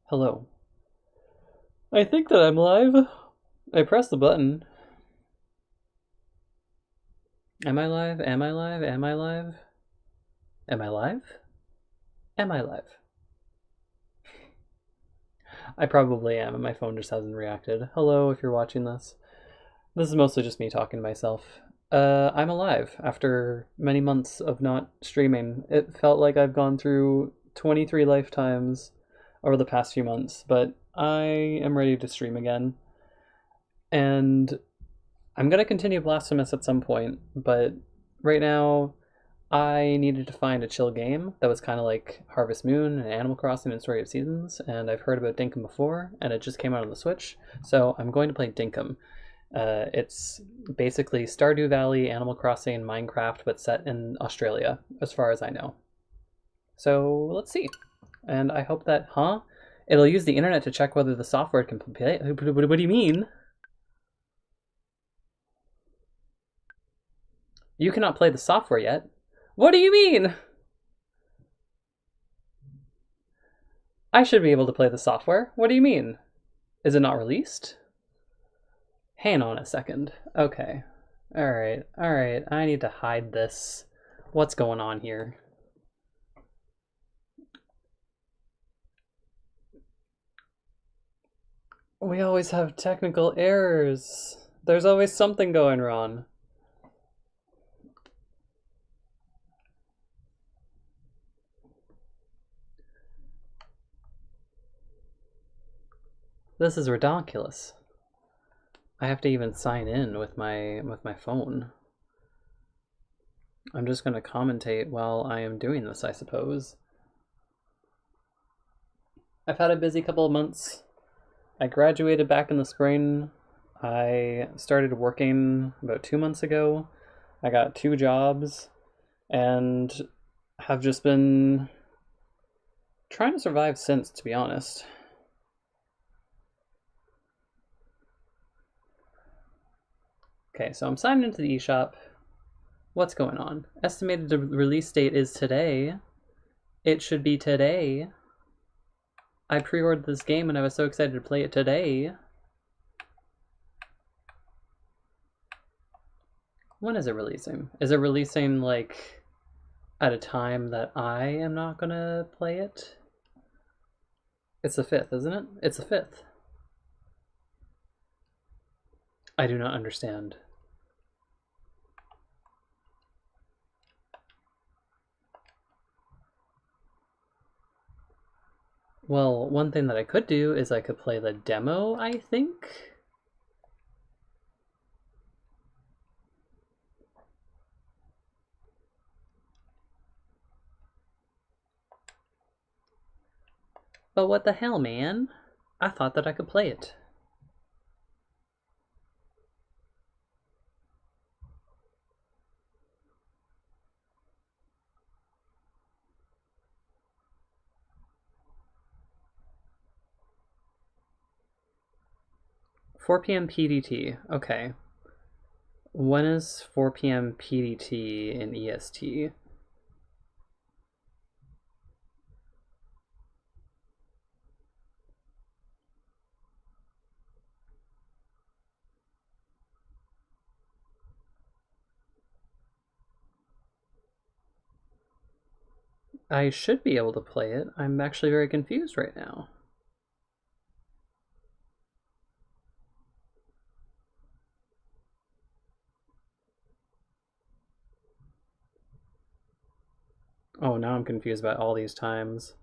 Hello. I think that I'm live. I pressed the button. Am I live? Am I live? Am I live? Am I live? Am I live? I probably am, and my phone just hasn't reacted. Hello, if you're watching this. This is mostly just me talking to myself. I'm alive after many months of not streaming. It felt like I've gone through 23 lifetimes over the past few months, but I am ready to stream again. And I'm gonna continue Blasphemous at some point, but right now I needed to find a chill game that was kind of like Harvest Moon and Animal Crossing and Story of Seasons, and I've heard about Dinkum before, and it just came out on the Switch, so I'm going to play Dinkum. It's basically Stardew Valley, Animal Crossing, Minecraft, but set in Australia, as far as I know. So let's see. And I hope that, It'll use the internet to check whether the software can play. What do you mean? You cannot play the software yet. What do you mean? I should be able to play the software. What do you mean? Is it not released? Hang on a second. Okay. Alright, alright. I need to hide this. What's going on here? We always have technical errors. There's always something going wrong. This is ridiculous. I have to even sign in with my phone. I'm just gonna commentate while I am doing this, I suppose. I've had a busy couple of months. I graduated back in the spring. I started working about 2 months ago. I got 2 jobs and have just been trying to survive since, to be honest. Okay, so I'm signed into the eShop. What's going on? Estimated release date is today. It should be today. I pre-ordered this game and I was so excited to play it today. When is it releasing? Is it releasing like at a time that I am not gonna play it? It's the 5th, isn't it? It's the 5th. I do not understand. Well, one thing that I could do is I could play the demo, I think. But what the hell, man? I thought that I could play it. Four PM PDT. Okay. When is 4 PM PDT in EST? I should be able to play it. I'm actually very confused right now. Oh, now I'm confused about all these times.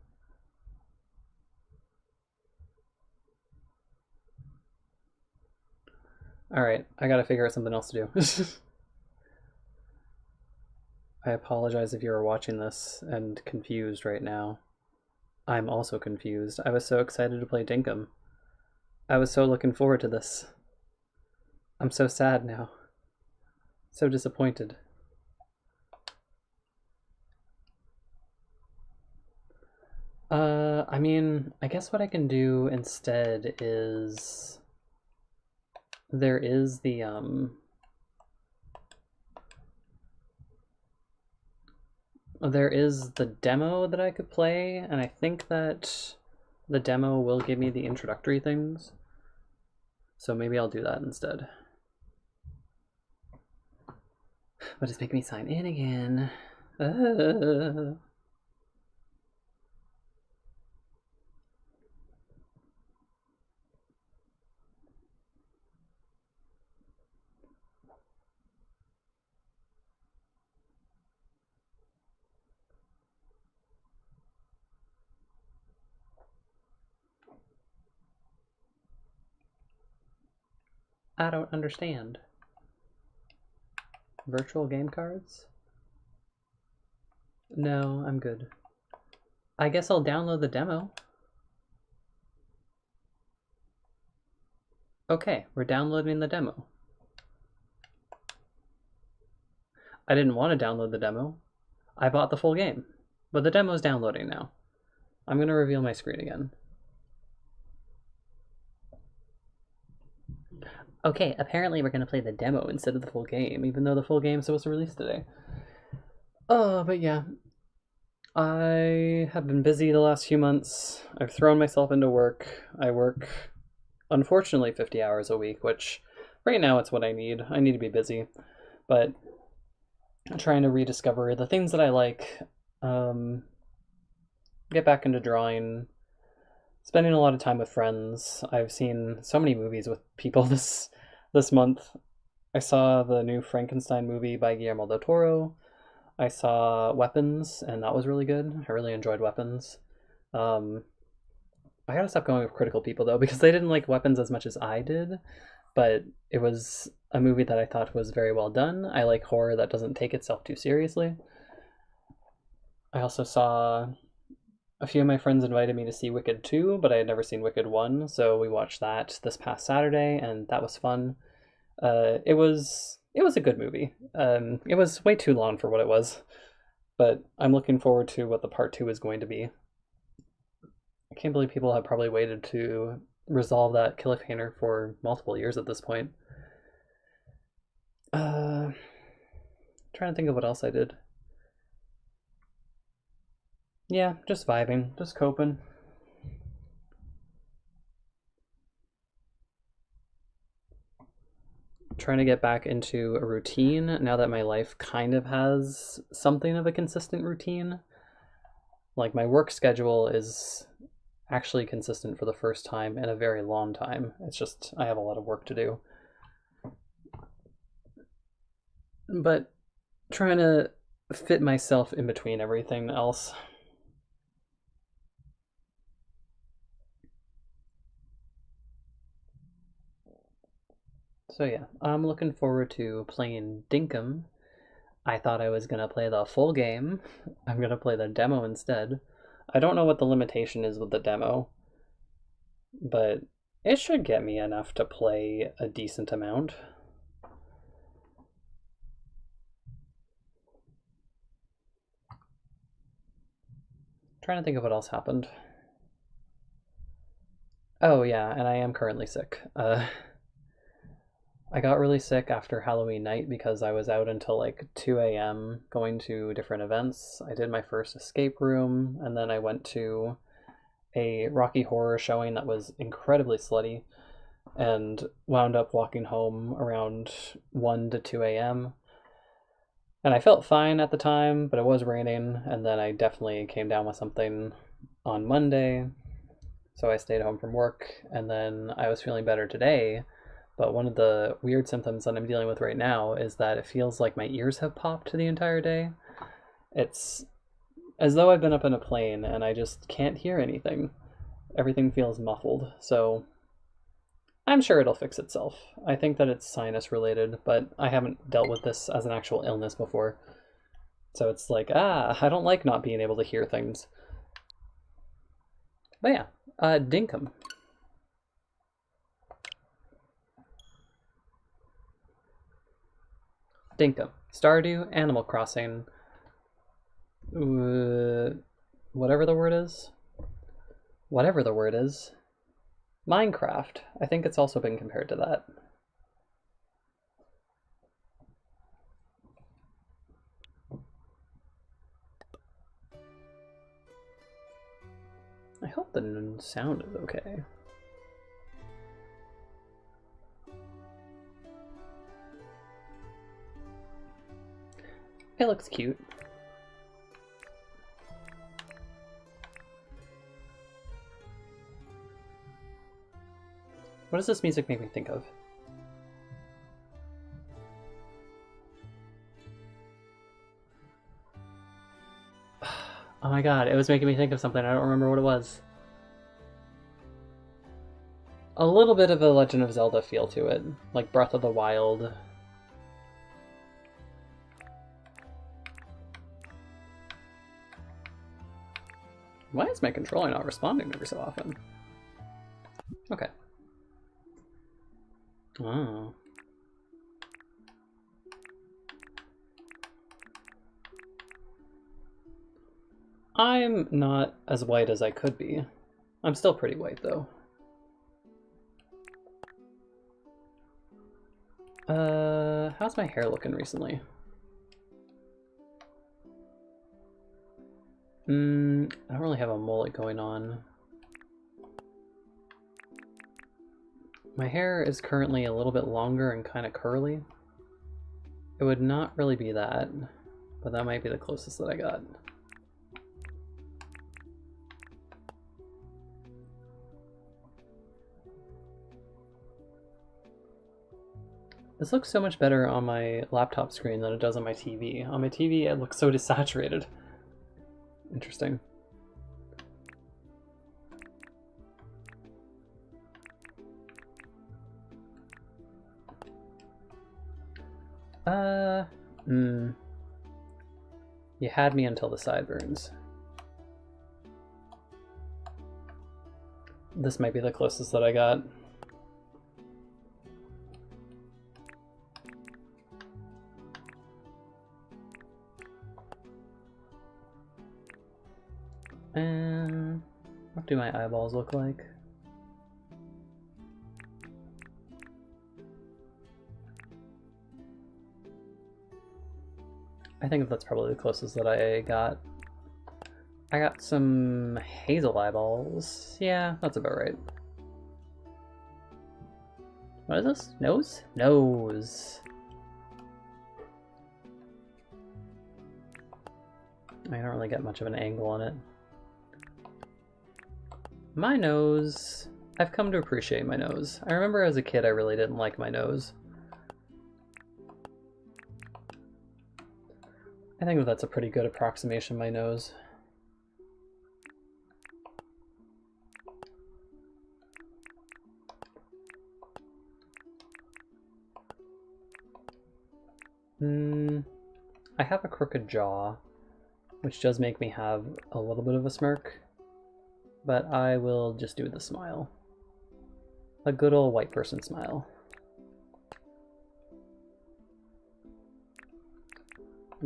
Alright, I gotta figure out something else to do. I apologize if you are watching this and confused right now. I'm also confused. I was so excited to play Dinkum. I was so looking forward to this. I'm so sad now. So disappointed. I mean, I guess what I can do instead is there is the there is the demo that I could play, and I think that the demo will give me the introductory things, so maybe I'll do that instead. But it's making me sign in again. I don't understand. Virtual game cards? No, I'm good. I guess I'll download the demo. Okay, we're downloading the demo. I didn't want to download the demo. I bought the full game, but the demo's downloading now. I'm going to reveal my screen again. Okay, apparently we're going to play the demo instead of the full game, even though the full game is supposed to release today. But yeah. I have been busy the last few months. I've thrown myself into work. I work, unfortunately, 50 hours a week, which right now it's what I need. I need to be busy. But I'm trying to rediscover the things that I like, get back into drawing, spending a lot of time with friends. I've seen so many movies with people this month. I saw the new Frankenstein movie by Guillermo del Toro. I saw Weapons, and that was really good. I really enjoyed Weapons. I gotta stop going with critical people, though, because they didn't like Weapons as much as I did, but it was a movie that I thought was very well done. I like horror that doesn't take itself too seriously. I also saw a few of my friends invited me to see Wicked 2, but I had never seen Wicked 1, so we watched that this past Saturday, and that was fun. It was a good movie. It was way too long for what it was, but I'm looking forward to what the part 2 is going to be. I can't believe people have probably waited to resolve that cliffhanger for multiple years at this point. Trying to think of what else I did. Yeah, just vibing, just coping. Trying to get back into a routine now that my life kind of has something of a consistent routine. Like, my work schedule is actually consistent for the first time in a very long time. It's just I have a lot of work to do. But trying to fit myself in between everything else. So yeah, I'm looking forward to playing Dinkum. I thought I was gonna play the full game. I'm gonna play the demo instead. I don't know what the limitation is with the demo, but it should get me enough to play a decent amount. Trying to think of what else happened. Oh yeah, and I am currently sick. I got really sick after Halloween night because I was out until like 2 a.m. going to different events. I did my first escape room, and then I went to a Rocky Horror showing that was incredibly slutty, and wound up walking home around 1 to 2 a.m. And I felt fine at the time, but it was raining, and then I definitely came down with something on Monday, so I stayed home from work, and then I was feeling better today. But one of the weird symptoms that I'm dealing with right now is that it feels like my ears have popped the entire day. It's as though I've been up in a plane and I just can't hear anything. Everything feels muffled, so I'm sure it'll fix itself. I think that it's sinus related, but I haven't dealt with this as an actual illness before. So it's like, I don't like not being able to hear things. But yeah, Dinkum. Dinkum. Stardew, Animal Crossing, whatever the word is. Whatever the word is. Minecraft. I think it's also been compared to that. I hope the sound is okay. It looks cute. What does this music make me think of? Oh my god, it was making me think of something. I don't remember what it was. A little bit of a Legend of Zelda feel to it, like Breath of the Wild. Why is my controller not responding every so often? Okay. Oh. I'm not as white as I could be. I'm still pretty white, though. How's my hair looking recently? I don't really have a mullet going on. My hair is currently a little bit longer and kind of curly. It would not really be that, but that might be the closest that I got. This looks so much better on my laptop screen than it does on my TV. On my TV, it looks so desaturated. Interesting. You had me until the sideburns. This might be the closest that I got. And what do my eyeballs look like? I think that's probably the closest that I got. I got some hazel eyeballs. Yeah, that's about right. What is this? Nose? Nose. I don't really get much of an angle on it. My nose. I've come to appreciate my nose. I remember as a kid I really didn't like my nose. I think that's a pretty good approximation of my nose. I have a crooked jaw, which does make me have a little bit of a smirk, but I will just do the smile. A good old white person smile.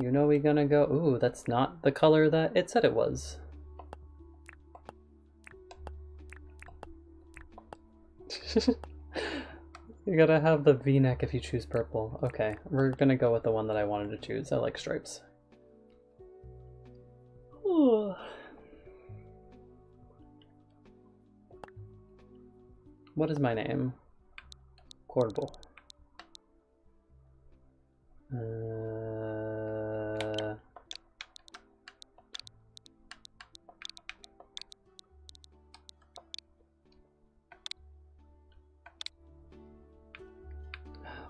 You know we're gonna go... Ooh, that's not the color that it said it was. You gotta have the V-neck if you choose purple. Okay, we're gonna go with the one that I wanted to choose. I like stripes. Ooh. What is my name? Korvo.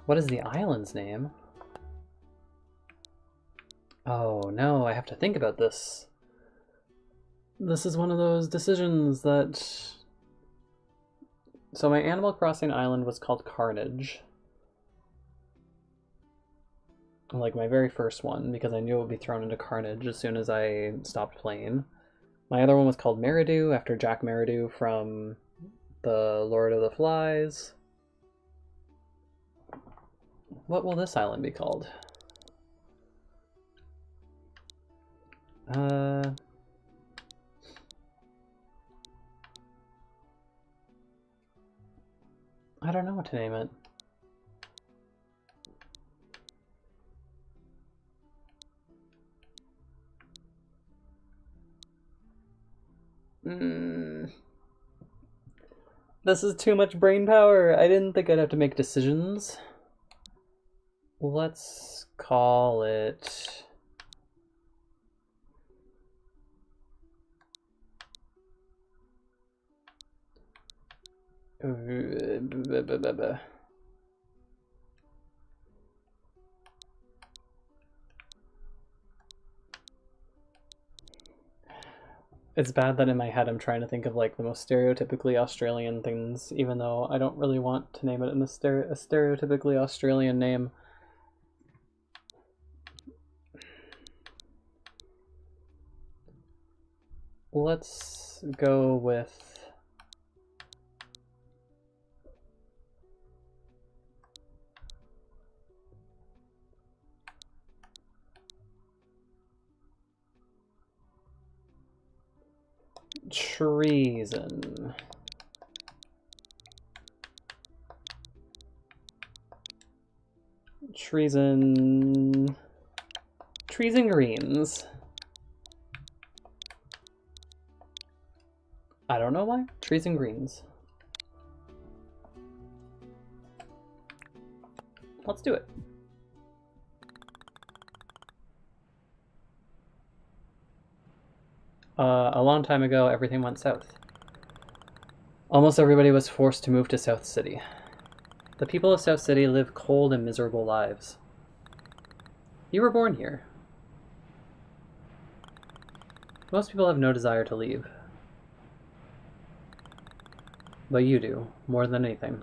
What is the island's name? Oh no, I have to think about this. This is one of those decisions that... So my Animal Crossing island was called Carnage. Like my very first one, because I knew it would be thrown into Carnage as soon as I stopped playing. My other one was called Meridew, after Jack Meridew from the Lord of the Flies. What will this island be called? I don't know what to name it. This is too much brain power. I didn't think I'd have to make decisions. Let's call it... It's bad that in my head I'm trying to think of like the most stereotypically Australian things, even though I don't really want to name it in a stereotypically Australian name. Let's go with... treason. Treason. Treason greens. I don't know why. Treason greens. Let's do it. A long time ago, everything went south. Almost everybody was forced to move to South City. The people of South City live cold and miserable lives. You were born here. Most people have no desire to leave. But you do, more than anything.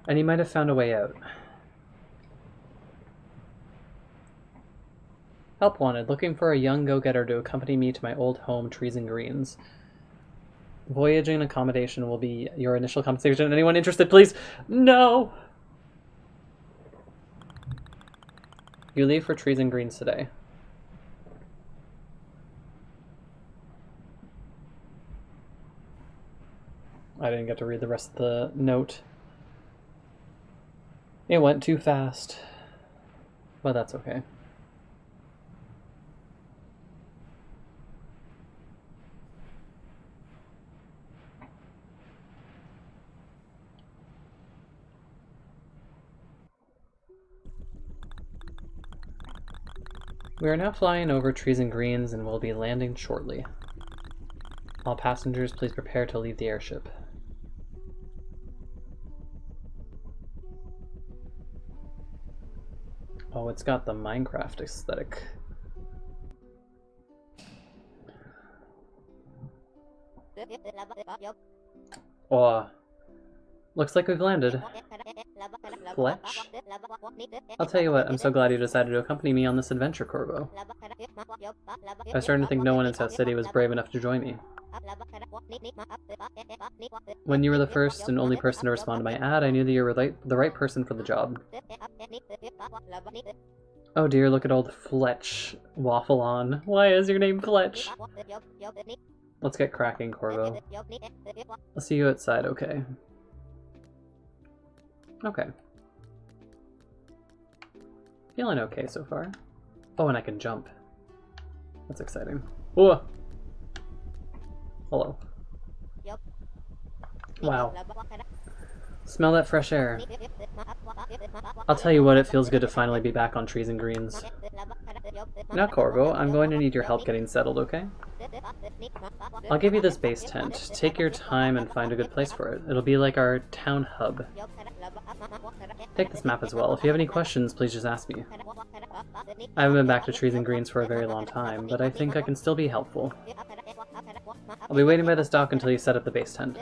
And you might have found a way out. Help wanted, looking for a young go-getter to accompany me to my old home, Trees and Greens. Voyage and accommodation will be your initial compensation. Anyone interested, please? No! You leave for Trees and Greens today. I didn't get to read the rest of the note. It went too fast. But that's okay. We are now flying over Trees and Greens and will be landing shortly. All passengers, please prepare to leave the airship. Oh, it's got the Minecraft aesthetic. Oh, looks like we've landed. Fletch? I'll tell you what, I'm so glad you decided to accompany me on this adventure, Korvo. I was starting to think no one in South City was brave enough to join me. When you were the first and only person to respond to my ad, I knew that you were the right person for the job. Oh dear, look at old Fletch waffle on. Why is your name Fletch? Let's get cracking, Korvo. I'll see you outside, okay? Okay. Feeling okay so far. Oh, and I can jump. That's exciting. Whoa! Hello. Wow. Smell that fresh air. I'll tell you what, it feels good to finally be back on Trees and Greens. Now, Korvo, I'm going to need your help getting settled, okay? I'll give you this base tent. Take your time and find a good place for it. It'll be like our town hub. Take this map as well. If you have any questions, please just ask me. I haven't been back to Trees and Greens for a very long time, but I think I can still be helpful. I'll be waiting by this dock until you set up the base tent.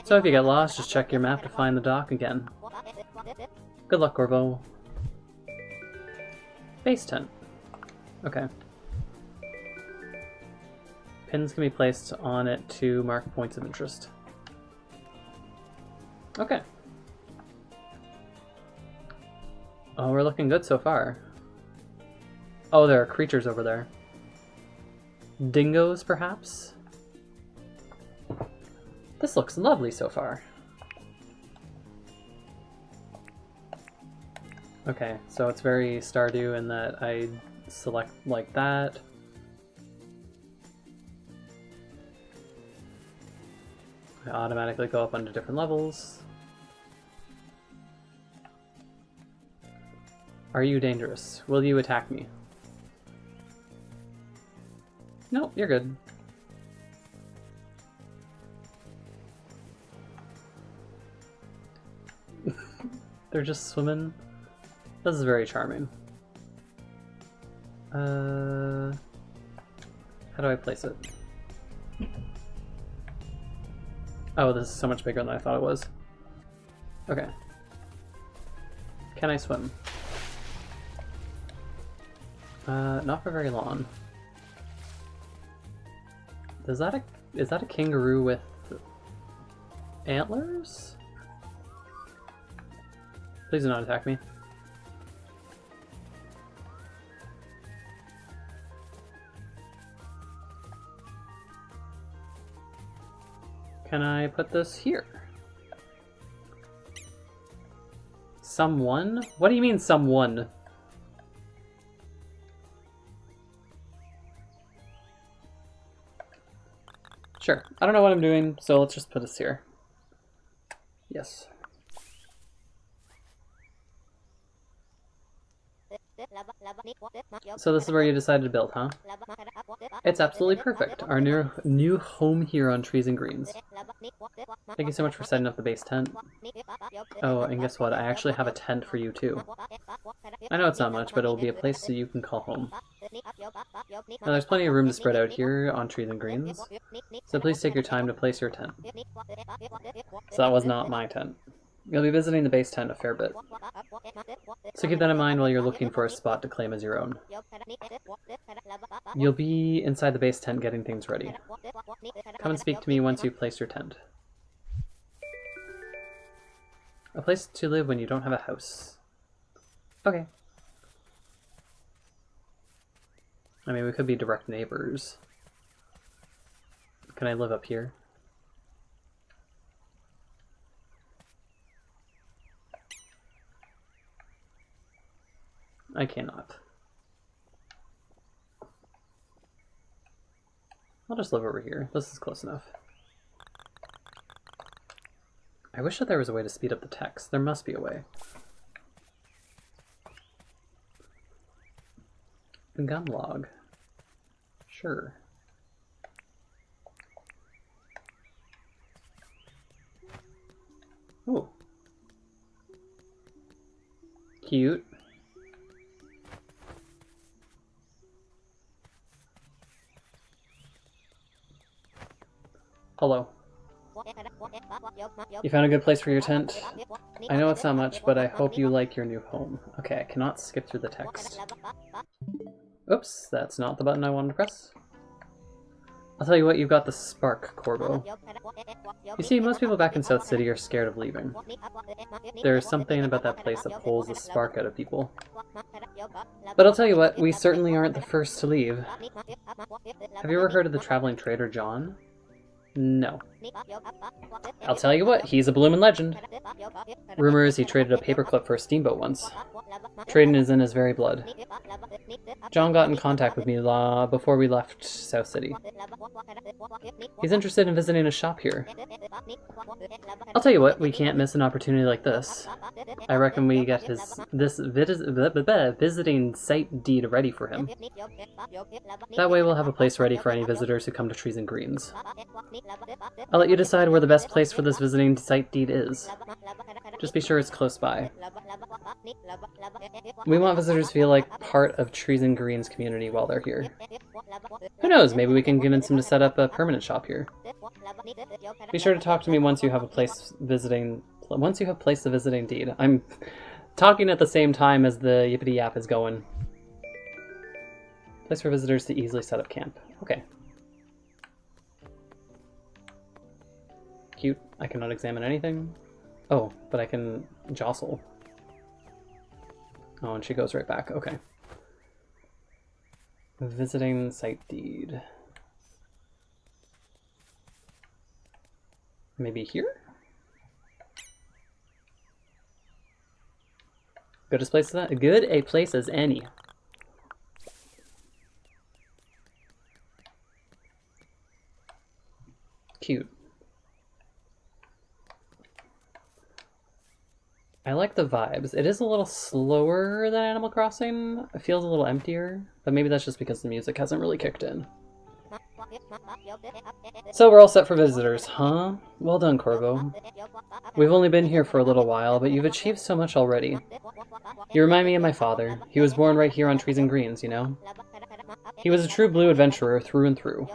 So if you get lost, just check your map to find the dock again. Good luck, Korvo. Base tent. Okay. Pins can be placed on it to mark points of interest. Okay. Oh, we're looking good so far. Oh, there are creatures over there. Dingoes, perhaps? This looks lovely so far. Okay, so it's very Stardew in that I select like that. I automatically go up onto different levels. Are you dangerous? Will you attack me? No, you're good. They're just swimming. This is very charming. How do I place it? Oh, this is so much bigger than I thought it was. Okay. Can I swim? Not for very long. Is that a kangaroo with antlers? Please do not attack me. Can I put this here? Someone? What do you mean someone? Sure. I don't know what I'm doing, so let's just put this here. Yes. So this is where you decided to build, huh? It's absolutely perfect. Our new home here on Trees and Greens. Thank you so much for setting up the base tent. Oh, and guess what? I actually have a tent for you too. I know it's not much, but it'll be a place that you can call home. Now there's plenty of room to spread out here on Trees and Greens, so please take your time to place your tent. So that was not my tent. You'll be visiting the base tent a fair bit, so keep that in mind while you're looking for a spot to claim as your own. You'll be inside the base tent getting things ready. Come and speak to me once you've placed your tent. A place to live when you don't have a house. Okay. I mean, we could be direct neighbors. Can I live up here? I cannot. I'll just live over here. This is close enough. I wish that there was a way to speed up the text. There must be a way. Gun log. Sure. Ooh. Cute. Hello. You found a good place for your tent? I know it's not much, but I hope you like your new home. Okay, I cannot skip through the text. Oops, that's not the button I wanted to press. I'll tell you what, you've got the spark, Korvo. You see, most people back in South City are scared of leaving. There's something about that place that pulls the spark out of people. But I'll tell you what, we certainly aren't the first to leave. Have you ever heard of the traveling trader John? No. I'll tell you what, he's a bloomin' legend. Rumor is he traded a paperclip for a steamboat once. Trading is in his very blood. John got in contact with me before we left South City. He's interested in visiting a shop here. I'll tell you what, we can't miss an opportunity like this. I reckon we get this visiting site deed ready for him. That way we'll have a place ready for any visitors who come to Trees and Greens. I'll let you decide where the best place for this visiting site deed is. Just be sure it's close by. We want visitors to feel like part of Trees and Greens community while they're here. Who knows, maybe we can convince them to set up a permanent shop here. Be sure to talk to me once you have placed the visiting deed. I'm talking at the same time as the yippity yap is going. Place for visitors to easily set up camp. Okay. Cute. I cannot examine anything. Oh, but I can jostle. Oh, and she goes right back. Okay. Visiting site deed. Maybe here? Good a place as any. Cute. I like the vibes. It is a little slower than Animal Crossing. It feels a little emptier, but maybe that's just because the music hasn't really kicked in. So we're all set for visitors, huh? Well done, Korvo. We've only been here for a little while, but you've achieved so much already. You remind me of my father. He was born right here on Trees and Greens, you know? He was a true blue adventurer through and through.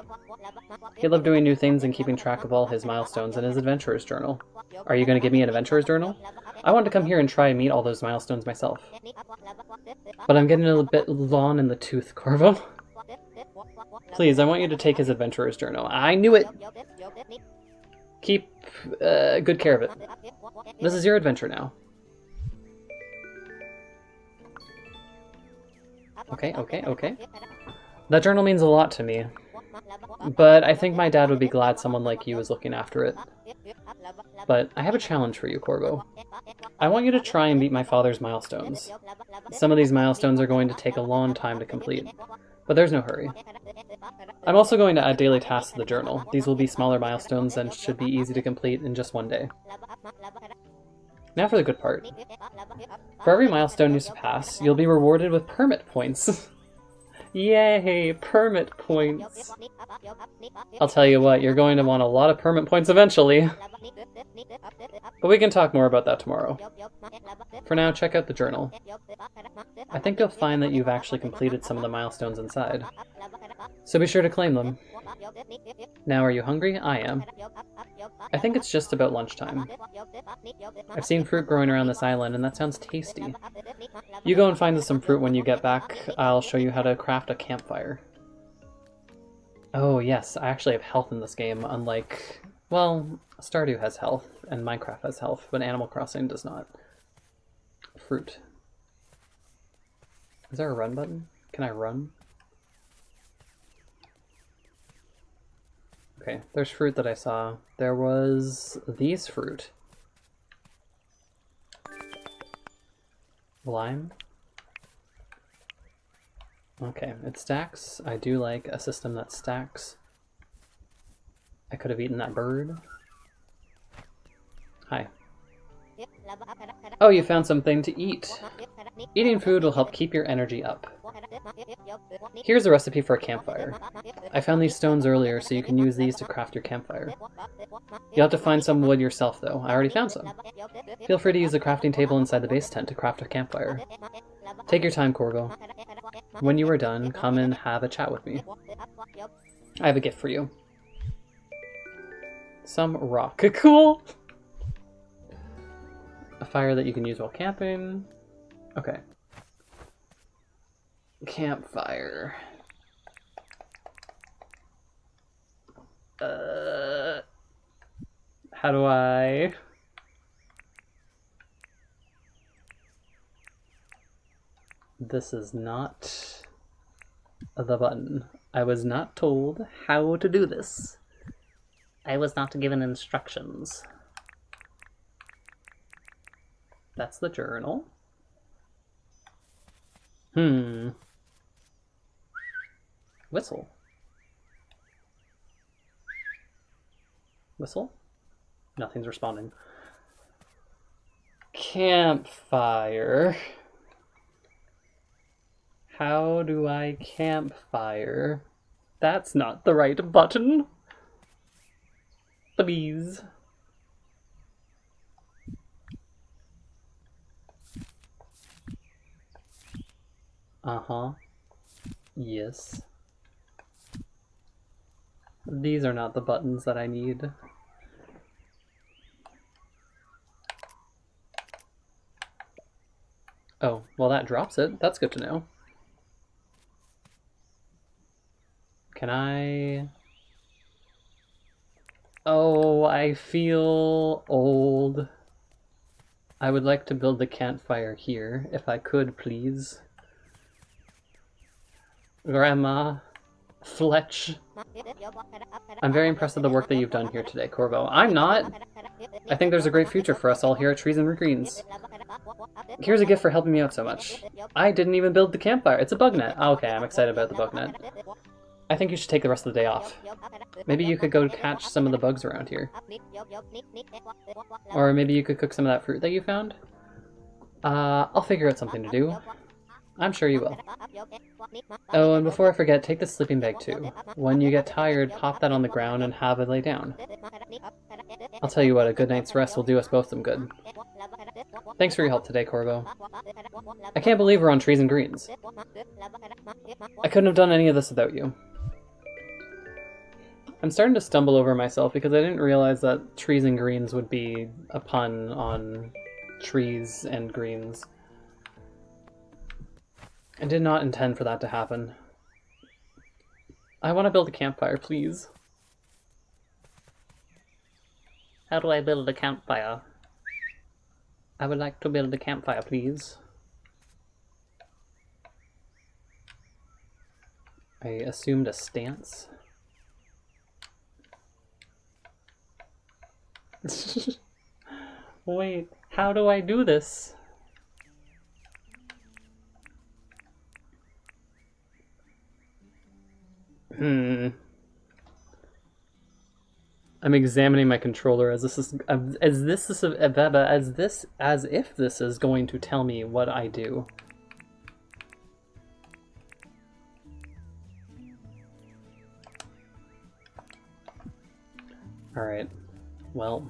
He loved doing new things and keeping track of all his milestones in his adventurer's journal. Are you going to give me an adventurer's journal? I want to come here and try and meet all those milestones myself. But I'm getting a bit long in the tooth, Korvo. Please, I want you to take his adventurer's journal. I knew it! Keep good care of it. This is your adventure now. Okay. That journal means a lot to me. But I think my dad would be glad someone like you is looking after it. But I have a challenge for you, Korvo. I want you to try and beat my father's milestones. Some of these milestones are going to take a long time to complete, but there's no hurry. I'm also going to add daily tasks to the journal. These will be smaller milestones and should be easy to complete in just one day. Now for the good part. For every milestone you surpass, you'll be rewarded with permit points. Yay, permit points. I'll tell you what, you're going to want a lot of permit points eventually. But we can talk more about that tomorrow. For now, check out the journal. I think you'll find that you've actually completed some of the milestones inside. So be sure to claim them. Now, are you hungry? I am. I think it's just about lunchtime. I've seen fruit growing around this island, and that sounds tasty. You go and find some fruit when you get back. I'll show you how to craft a campfire. Oh yes, I actually have health in this game, unlike... Well, Stardew has health, and Minecraft has health, but Animal Crossing does not. Fruit. Is there a run button? Can I run? Okay, there's fruit that I saw. There was these fruit. Lime. Okay, it stacks. I do like a system that stacks. I could have eaten that bird. Hi. Oh, you found something to eat. Eating food will help keep your energy up. Here's a recipe for a campfire. I found these stones earlier, so you can use these to craft your campfire. You'll have to find some wood yourself, though. I already found some. Feel free to use the crafting table inside the base tent to craft a campfire. Take your time, Korvo. When you are done, come and have a chat with me. I have a gift for you. Some rock. Cool! A fire that you can use while camping. Okay. Campfire. How do I... This is not the button. I was not told how to do this. I was not given instructions. That's the journal. Whistle. Whistle? Nothing's responding. Campfire. How do I campfire? That's not the right button. Please. Uh-huh. Yes. These are not the buttons that I need. Oh, well that drops it. That's good to know. Can I... Oh, I feel old. I would like to build the campfire here, if I could, please. Grandma, Fletch. I'm very impressed with the work that you've done here today, Korvo. I'm not! I think there's a great future for us all here at Trees and Greens. Here's a gift for helping me out so much. I didn't even build the campfire. It's a bug net. Okay, I'm excited about the bug net. I think you should take the rest of the day off. Maybe you could go catch some of the bugs around here. Or maybe you could cook some of that fruit that you found. I'll figure out something to do. I'm sure you will. Oh, and before I forget, take the sleeping bag too. When you get tired, pop that on the ground and have it lay down. I'll tell you what, a good night's rest will do us both some good. Thanks for your help today, Korvo. I can't believe we're on Trees and Greens. I couldn't have done any of this without you. I'm starting to stumble over myself because I didn't realize that Trees and Greens would be a pun on trees and greens. I did not intend for that to happen. I want to build a campfire, please. How do I build a campfire? I would like to build a campfire, please. I assumed a stance. Wait, how do I do this? I'm examining my controller as if this is going to tell me what I do. All right. Well,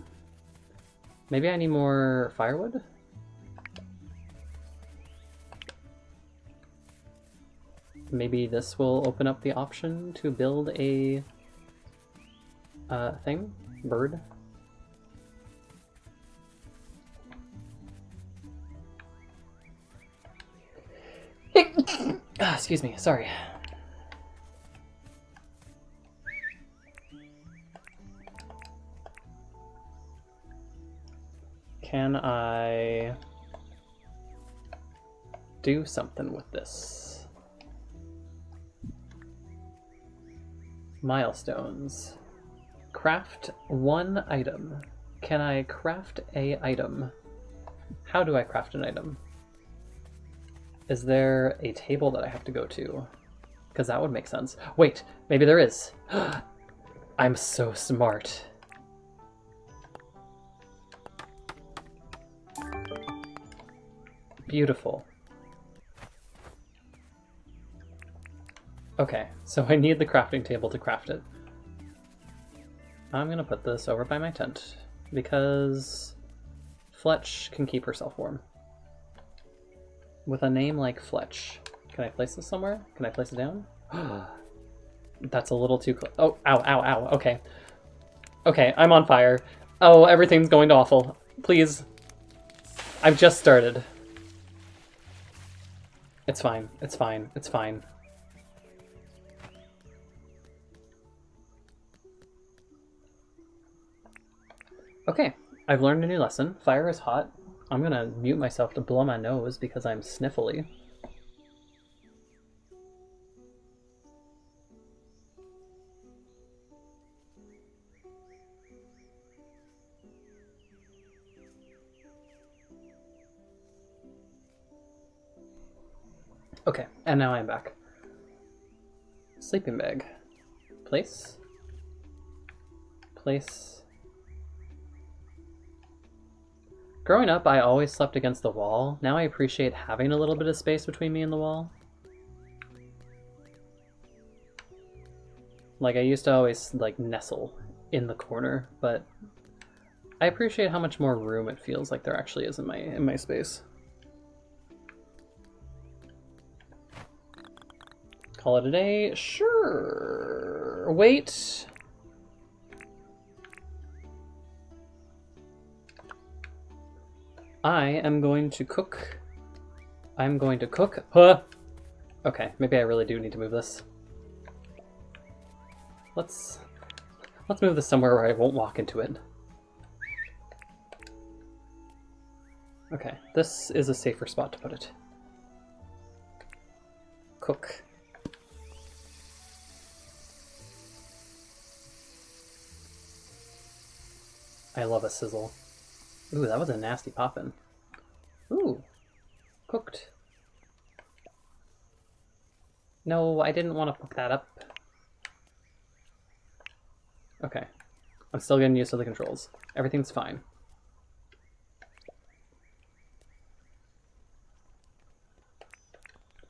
maybe I need more firewood. Maybe this will open up the option to build a thing? Bird? Excuse me, sorry. Can I do something with this? Milestones. Craft one item. Can I craft a item? How do I craft an item? Is there a table that I have to go to? Because that would make sense. Wait, maybe there is. I'm so smart. Beautiful. Okay, so I need the crafting table to craft it. I'm gonna put this over by my tent because Fletch can keep herself warm. With a name like Fletch. Can I place this somewhere? Can I place it down? That's a little too close. Oh, ow, ow, ow. Okay. Okay, I'm on fire. Oh, everything's going to awful. Please. I've just started. It's fine. It's fine. It's fine. Okay, I've learned a new lesson. Fire is hot. I'm gonna mute myself to blow my nose because I'm sniffly. Okay, and now I'm back. Sleeping bag. Place. Place. Growing up, I always slept against the wall. Now I appreciate having a little bit of space between me and the wall. Like, I used to always, like, nestle in the corner, but I appreciate how much more room it feels like there actually is in my space. Call it a day? Sure. Wait. I am going to cook. I'm going to cook. Huh. Okay, maybe I really do need to move this. Let's move this somewhere where I won't walk into it. Okay, this is a safer spot to put it. Cook. I love a sizzle. Ooh, that was a nasty poppin'. Ooh, cooked. No, I didn't want to cook that up. Okay, I'm still getting used to the controls. Everything's fine.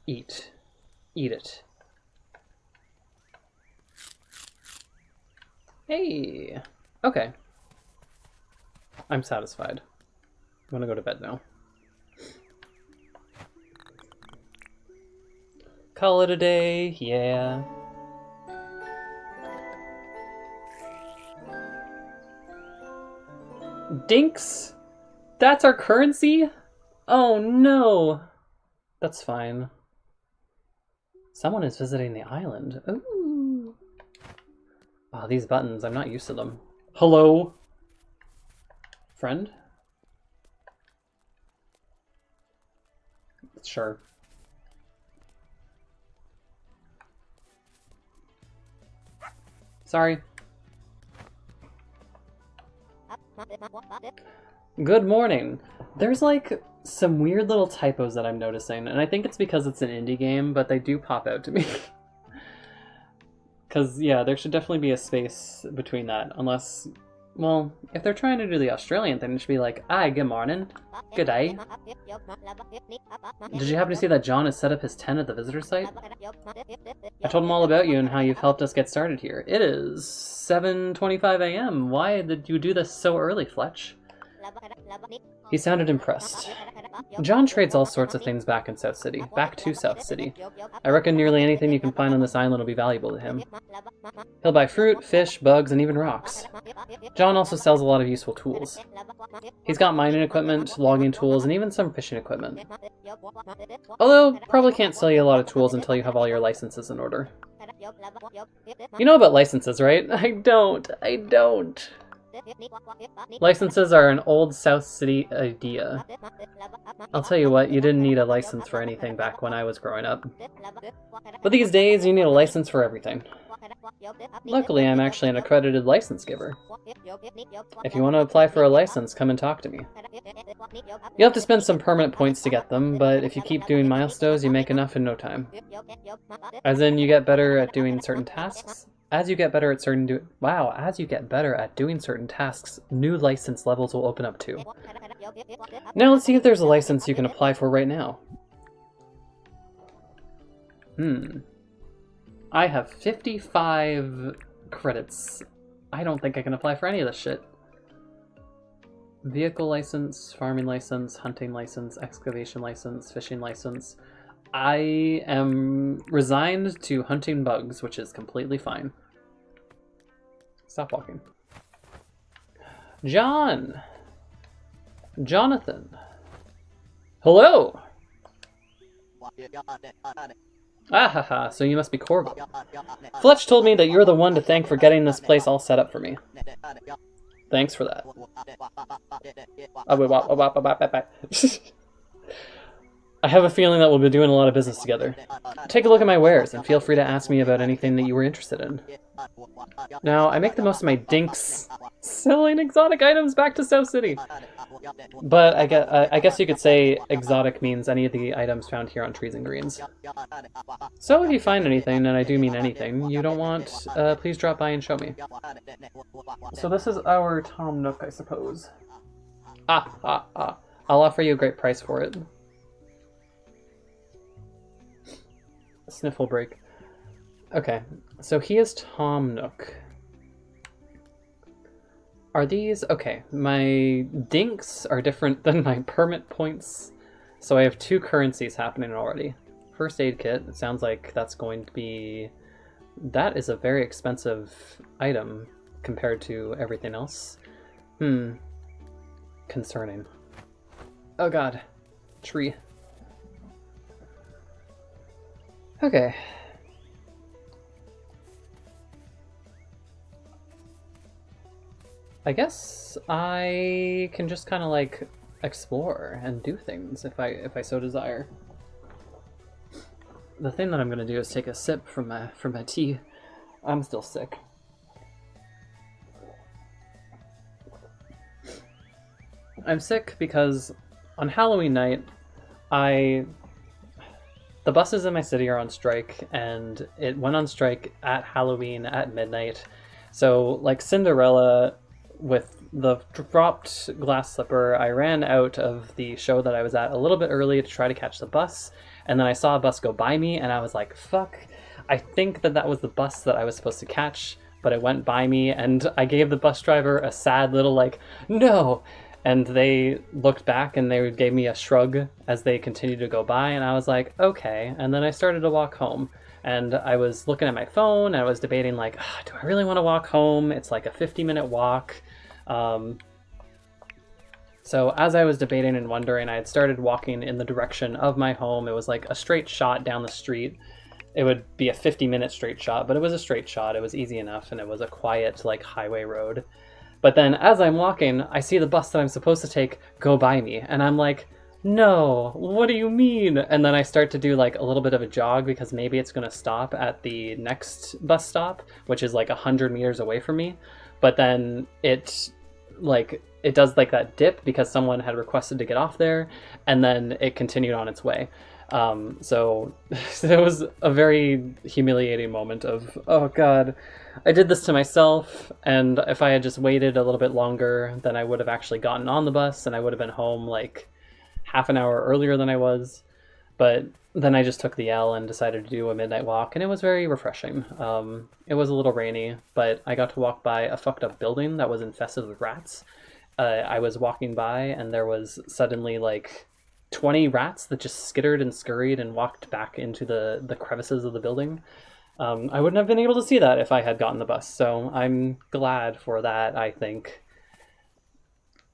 Eat. Eat it. Hey! Okay. I'm satisfied. I'm gonna go to bed now. Call it a day, yeah. Dinks? That's our currency? Oh no! That's fine. Someone is visiting the island. Ooh. Oh, these buttons, I'm not used to them. Hello? Friend? Sure. Sorry. Good morning. There's like some weird little typos that I'm noticing, and I think it's because it's an indie game, but they do pop out to me. Because, yeah, there should definitely be a space between that, unless, well, if they're trying to do the Australian thing, it should be like, "Aye, good morning. Good day. Did you happen to see that John has set up his tent at the visitor site? I told him all about you and how you've helped us get started here. It is 7:25 a.m. Why did you do this so early, Fletch?" He sounded impressed. John trades all sorts of things back in South City. Back to South City. I reckon nearly anything you can find on this island will be valuable to him. He'll buy fruit, fish, bugs, and even rocks. John also sells a lot of useful tools. He's got mining equipment, logging tools, and even some fishing equipment. Although, probably can't sell you a lot of tools until you have all your licenses in order. You know about licenses, right? I don't. Licenses are an old South City idea. I'll tell you what, you didn't need a license for anything back when I was growing up. But these days, you need a license for everything. Luckily, I'm actually an accredited license giver. If you want to apply for a license, come and talk to me. You'll have to spend some permanent points to get them, but if you keep doing milestones, you make enough in no time. As in, you get better at doing certain tasks. As you get better at doing certain tasks, new license levels will open up too. Now let's see if there's a license you can apply for right now. I have 55 credits. I don't think I can apply for any of this shit. Vehicle license, farming license, hunting license, excavation license, fishing license. I am resigned to hunting bugs, which is completely fine. Stop walking. John! Jonathan! Hello! Ahaha, so you must be Korvo. Fletch told me that you're the one to thank for getting this place all set up for me. Thanks for that. I have a feeling that we'll be doing a lot of business together. Take a look at my wares, and feel free to ask me about anything that you were interested in. Now, I make the most of my dinks selling exotic items back to South City. But I guess you could say exotic means any of the items found here on Trees and Greens. So if you find anything, and I do mean anything, you don't want, please drop by and show me. So this is our Tom Nook, I suppose. I'll offer you a great price for it. Sniffle break. Okay, so he is Tom Nook. Are these... Okay, my dinks are different than my permit points. So I have two currencies happening already. First aid kit, it sounds like that's going to be... That is a very expensive item compared to everything else. Concerning. Oh god. Tree. Okay. I guess I can just kind of like explore and do things if I so desire. The thing that I'm gonna do is take a sip from my tea. I'm still sick. I'm sick because on Halloween night, the buses in my city are on strike, and it went on strike at Halloween at midnight. So, like Cinderella with the dropped glass slipper, I ran out of the show that I was at a little bit early to try to catch the bus, and then I saw a bus go by me, and I was like, fuck. I think that was the bus that I was supposed to catch, but it went by me, and I gave the bus driver a sad little, like, no! And they looked back, and they gave me a shrug as they continued to go by, and I was like, okay. And then I started to walk home. And I was looking at my phone, and I was debating, like, do I really want to walk home? It's like a 50-minute walk. So as I was debating and wondering, I had started walking in the direction of my home. It was like a straight shot down the street. It would be a 50-minute straight shot, but it was a straight shot. It was easy enough, and it was a quiet, like, highway road. But then as I'm walking, I see the bus that I'm supposed to take go by me, and I'm like, no, what do you mean? And then I start to do like a little bit of a jog because maybe it's going to stop at the next bus stop, which is like 100 meters away from me. But then it does like that dip because someone had requested to get off there, and then it continued on its way. So it was a very humiliating moment of, oh God, I did this to myself. And if I had just waited a little bit longer, then I would have actually gotten on the bus and I would have been home like half an hour earlier than I was. But then I just took the L and decided to do a midnight walk, and it was very refreshing. It was a little rainy, but I got to walk by a fucked up building that was infested with rats. I was walking by and there was suddenly like 20 rats that just skittered and scurried and walked back into the crevices of the building. I wouldn't have been able to see that if I had gotten the bus, so I'm glad for that, I think.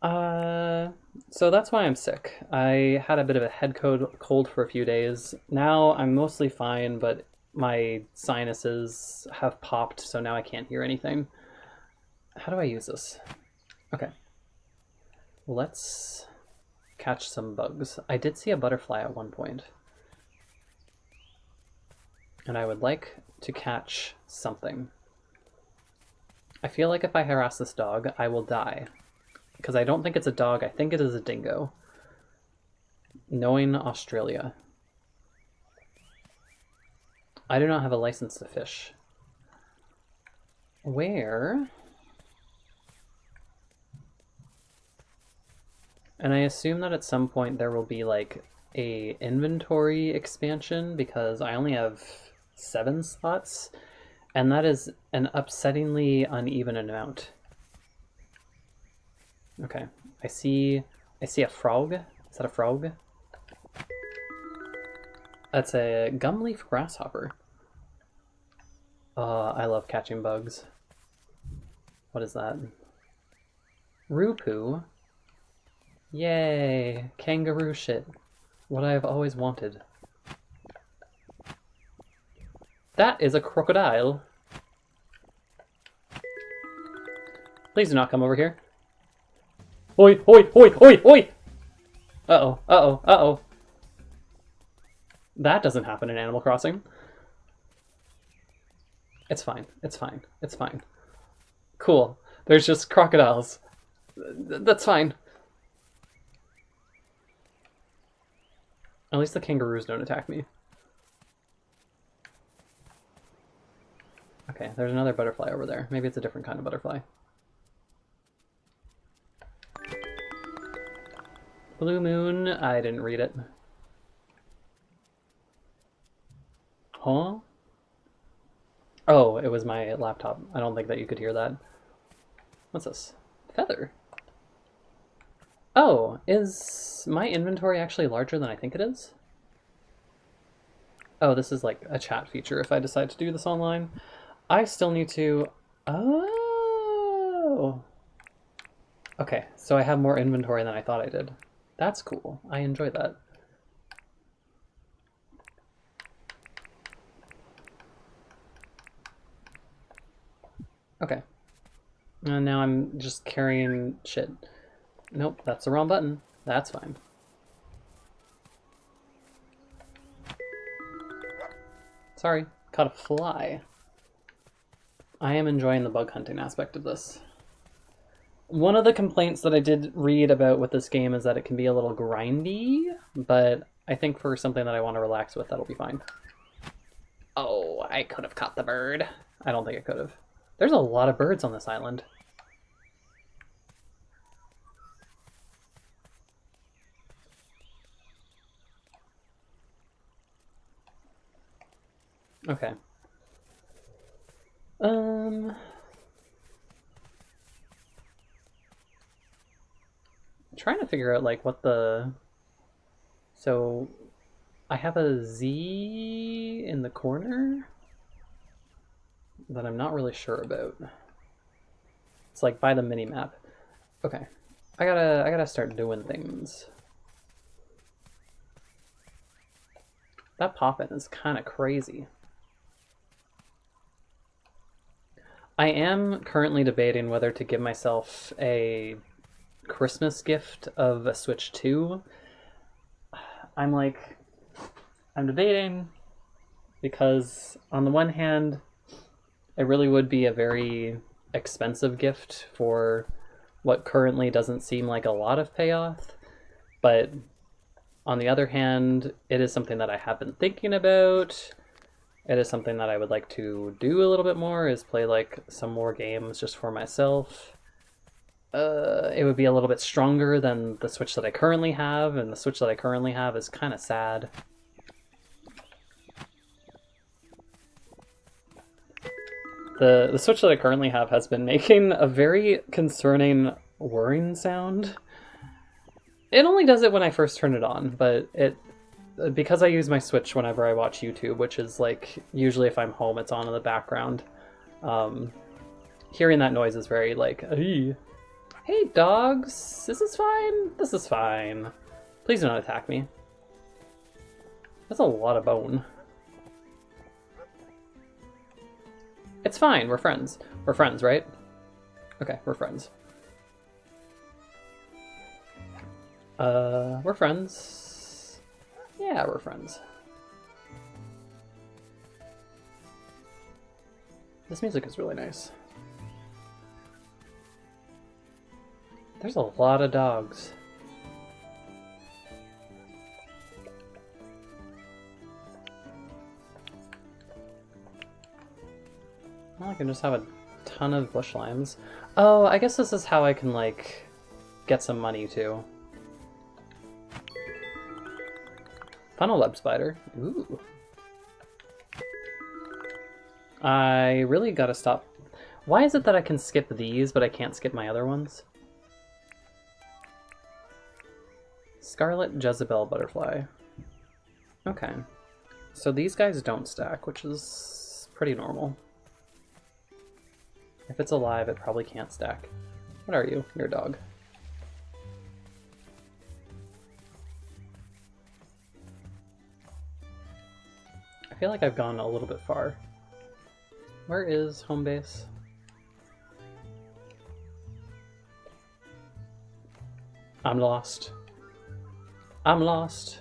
So that's why I'm sick. I had a bit of a head cold for a few days. Now I'm mostly fine, but my sinuses have popped, so now I can't hear anything. How do I use this? Okay. Let's catch some bugs. I did see a butterfly at one point. And I would like to catch something. I feel like if I harass this dog, I will die. Because I don't think it's a dog, I think it is a dingo. Knowing Australia. I do not have a license to fish. Where? And I assume that at some point there will be like a inventory expansion because I only have 7 slots, and that is an upsettingly uneven amount. Okay, I see a frog. Is that a frog? That's a gumleaf grasshopper. I love catching bugs. What is that? Rupu. Yay! Kangaroo shit. What I have always wanted. That is a crocodile. Please do not come over here. Oi, oi, oi, oi, oi! Uh-oh, uh-oh, uh-oh. That doesn't happen in Animal Crossing. It's fine, it's fine, it's fine. Cool. There's just crocodiles. That's fine. At least the kangaroos don't attack me. Okay, there's another butterfly over there. Maybe it's a different kind of butterfly. Blue moon, I didn't read it. Huh? Oh, it was my laptop. I don't think that you could hear that. What's this? Feather. Oh, is my inventory actually larger than I think it is? Oh, this is like a chat feature if I decide to do this online. I still need to... Oh! Okay, so I have more inventory than I thought I did. That's cool. I enjoy that. Okay. And now I'm just carrying shit. Nope, that's the wrong button. That's fine. Sorry, caught a fly. I am enjoying the bug hunting aspect of this. One of the complaints that I did read about with this game is that it can be a little grindy, but I think for something that I want to relax with, that'll be fine. Oh, I could have caught the bird. I don't think I could have. There's a lot of birds on this island. Okay. Trying to figure out like what the... So I have a Z in the corner that I'm not really sure about. It's like by the mini map. Okay. I gotta start doing things. That pop-in is kind of crazy. I am currently debating whether to give myself a Christmas gift of a Switch 2. I'm debating because on the one hand, it really would be a very expensive gift for what currently doesn't seem like a lot of payoff, but on the other hand, it is something that I have been thinking about. It is something that I would like to do a little bit more, is play like some more games just for myself. It would be a little bit stronger than the Switch that I currently have, and the Switch that I currently have is kind of sad. The Switch that I currently have has been making a very concerning whirring sound. It only does it when I first turn it on, but because I use my Switch whenever I watch YouTube, which is like usually if I'm home it's on in the background, hearing that noise is very like, hey dogs, this is fine, this is fine. Please do not attack me. That's a lot of bone. It's fine, we're friends. We're friends, right? Okay, we're friends. We're friends. Yeah, we're friends. This music is really nice. There's a lot of dogs. Well, I can just have a ton of bush limes. Oh, I guess this is how I can, like, get some money, too. Funnel web spider. Ooh. I really gotta stop. Why is it that I can skip these, but I can't skip my other ones? Scarlet Jezebel butterfly. Okay. So these guys don't stack, which is pretty normal. If it's alive, it probably can't stack. What are you? You're a dog. I feel like I've gone a little bit far. Where is home base? I'm lost. I'm lost.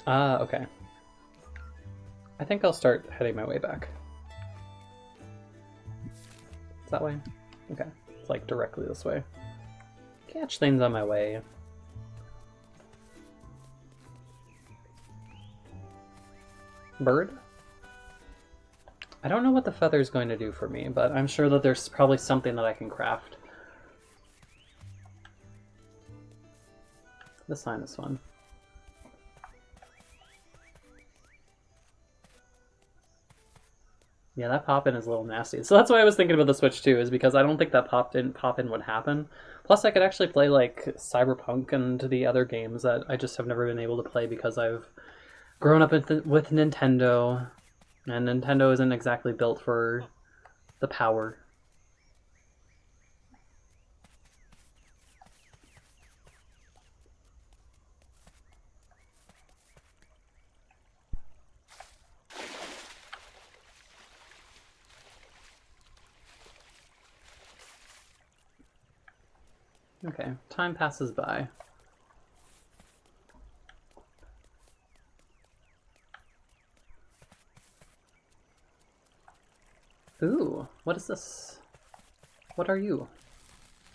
Ah, okay. I think I'll start heading my way back. Is that way? Okay. It's like directly this way. Catch things on my way. Bird? I don't know what the feather's going to do for me, but I'm sure that there's probably something that I can craft. This sign is fun. Yeah, that pop-in is a little nasty. So that's why I was thinking about the Switch too, is because I don't think that pop-in would happen. Plus I could actually play like Cyberpunk and the other games that I just have never been able to play because I've grown up with Nintendo, and Nintendo isn't exactly built for the power. Okay, time passes by. Ooh, what is this? What are you?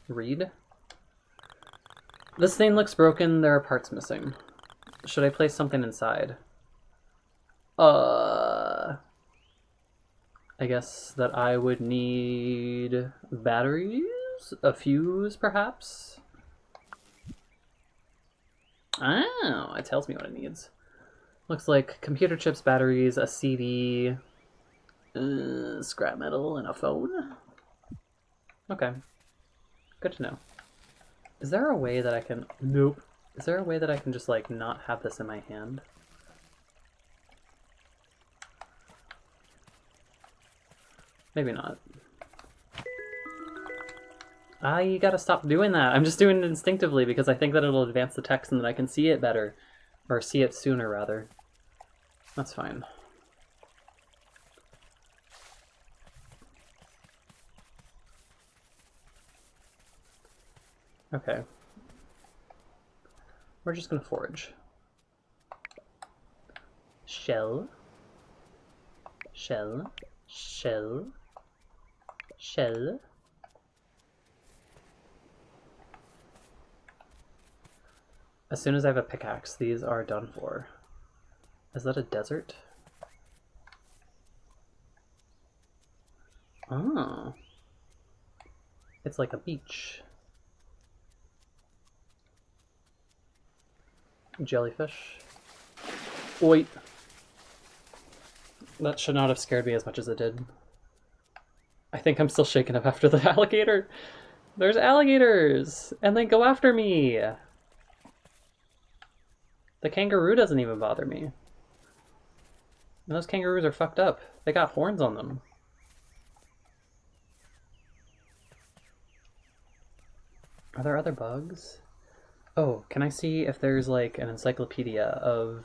Read? This thing looks broken, there are parts missing. Should I place something inside? I guess that I would need batteries? A fuse, perhaps? Oh, it tells me what it needs. Looks like computer chips, batteries, a CD, scrap metal, and a phone. Okay. Good to know. Is there a way that I can... Nope. Is there a way that I can just, like, not have this in my hand? Maybe not. You gotta stop doing that. I'm just doing it instinctively because I think that it'll advance the text and that I can see it better. Or see it sooner, rather. That's fine. Okay. We're just gonna forage. Shell. Shell. Shell. Shell. As soon as I have a pickaxe, these are done for. Is that a desert? Oh. It's like a beach. Jellyfish. Wait. That should not have scared me as much as it did. I think I'm still shaken up after the alligator. There's alligators! And they go after me! The kangaroo doesn't even bother me. And those kangaroos are fucked up. They got horns on them. Are there other bugs? Oh, can I see if there's like an encyclopedia of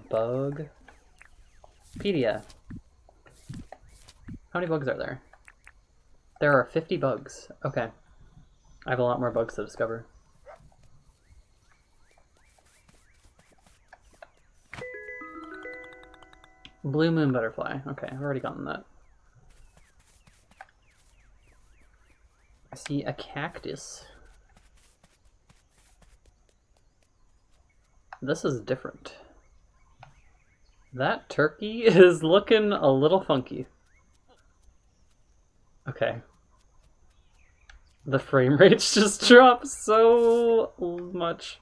bug? Pedia. How many bugs are there? There are 50 bugs. Okay. I have a lot more bugs to discover. Blue moon butterfly. Okay, I've already gotten that. I see a cactus. This is different. That turkey is looking a little funky. Okay. The frame rates just dropped so much.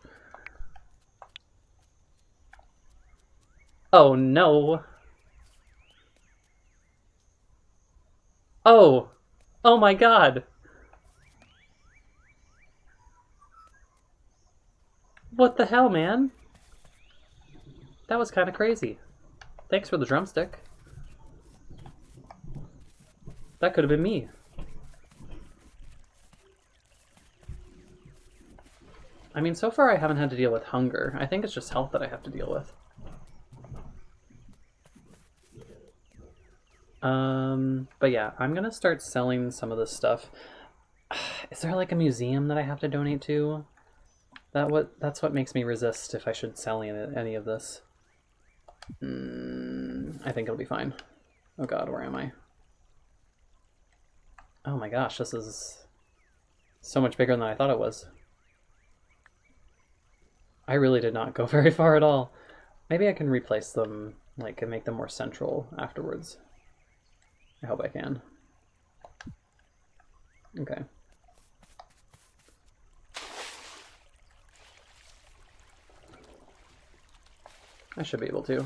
Oh no. Oh. Oh my god. What the hell, man? That was kind of crazy. Thanks for the drumstick. That could have been me. I mean, so far I haven't had to deal with hunger. I think it's just health that I have to deal with. But yeah, I'm gonna start selling some of this stuff. Is there like a museum that I have to donate to? That's what makes me resist if I should sell any of this. I think it'll be fine. Oh god, where am I? Oh my gosh, this is so much bigger than I thought it was. I really did not go very far at all. Maybe I can replace them, like, and make them more central afterwards. I hope I can. Okay. I should be able to.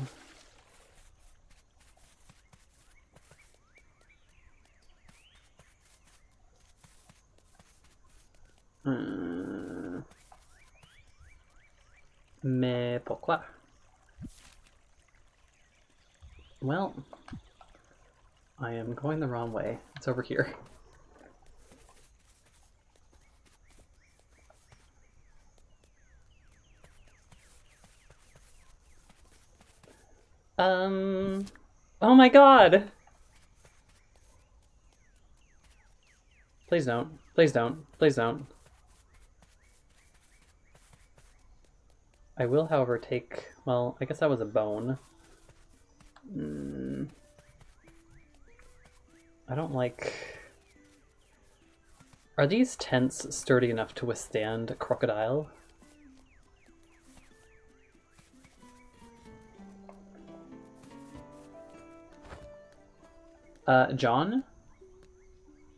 Mais pourquoi? Well, I am going the wrong way. It's over here. Oh my god! Please don't. Please don't. Please don't. I will, however, take... Well, I guess that was a bone. I don't like... Are these tents sturdy enough to withstand a crocodile? John?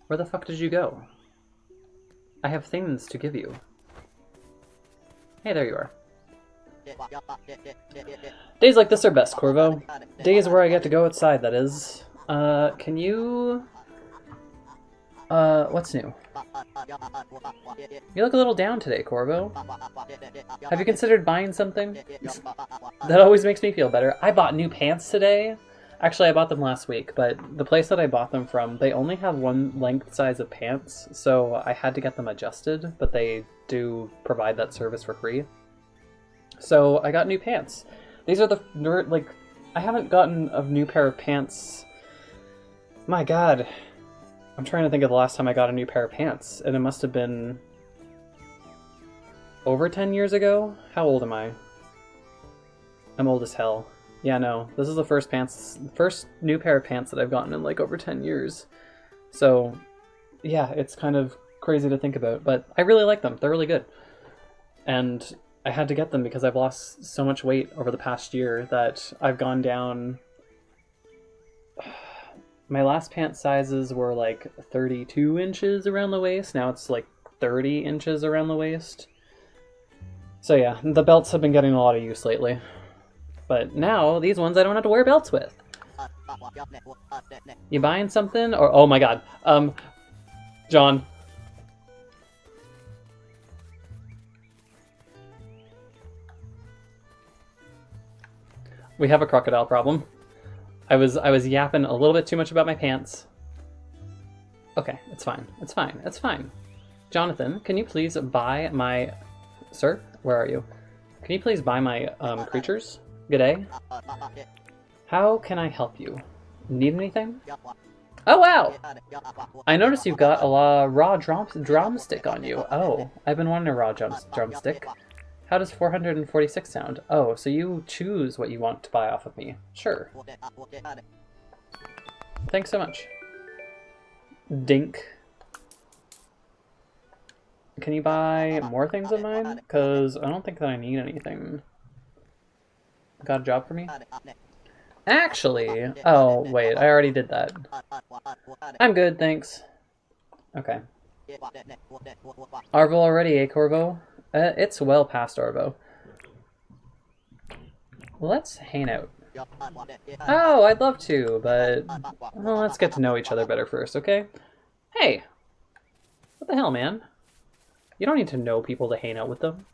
Where the fuck did you go? I have things to give you. Hey, there you are. Days like this are best, Korvo. Days where I get to go outside, that is. Can you... what's new? You look a little down today, Korvo. Have you considered buying something? That always makes me feel better. I bought new pants today. Actually, I bought them last week, but the place that I bought them from, they only have one length size of pants, so I had to get them adjusted, but they do provide that service for free. So I got new pants. These are the, like, I haven't gotten a new pair of pants. My God. I'm trying to think of the last time I got a new pair of pants, and it must have been over 10 years ago? How old am I? I'm old as hell. Yeah, no, this is the first new pair of pants that I've gotten in like over 10 years. So, yeah, it's kind of crazy to think about, but I really like them. They're really good. And I had to get them because I've lost so much weight over the past year that I've gone down... My last pant sizes were like 32 inches around the waist. Now it's like 30 inches around the waist. So yeah, the belts have been getting a lot of use lately. But now, these ones I don't have to wear belts with. You buying something? Or, oh my God. John. We have a crocodile problem. I was yapping a little bit too much about my pants. Okay, it's fine. It's fine. It's fine. Jonathan, can you please buy my... Sir, where are you? Can you please buy my creatures? G'day. How can I help you? Need anything? Oh, wow! I noticed you've got a raw drumstick on you. Oh, I've been wanting a raw drumstick. How does 446 sound? Oh, so you choose what you want to buy off of me. Sure. Thanks so much. Dink. Can you buy more things of mine? Because I don't think that I need anything. Got a job for me? Actually... Oh, wait, I already did that. I'm good, thanks. Okay. Arvo already, eh, Korvo? It's well past Arvo. Let's hang out. Oh, I'd love to, but... Well, let's get to know each other better first, okay? Hey! What the hell, man? You don't need to know people to hang out with them.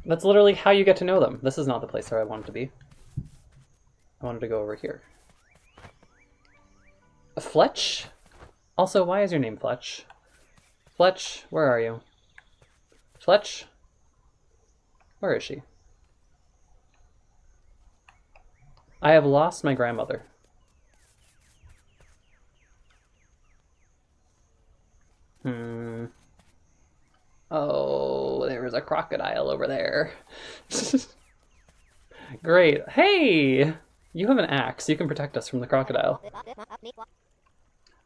That's literally how you get to know them. This is not the place where I wanted to be. I wanted to go over here. Fletch? Also, why is your name Fletch? Fletch, where are you? Fletch? Where is she? I have lost my grandmother. Oh, there was a crocodile over there. Great. Hey! You have an axe. You can protect us from the crocodile.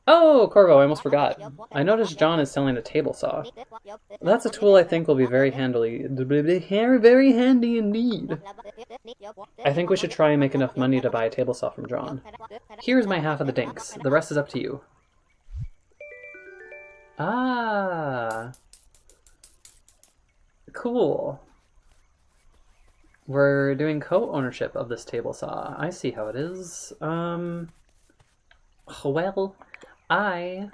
Oh, Korvo, I almost forgot. I noticed John is selling a table saw. That's a tool I think will be very handy indeed. I think we should try and make enough money to buy a table saw from John. Here's my half of the dinks. The rest is up to you. Ah. Cool. We're doing co-ownership of this table saw. I see how it is. Well, I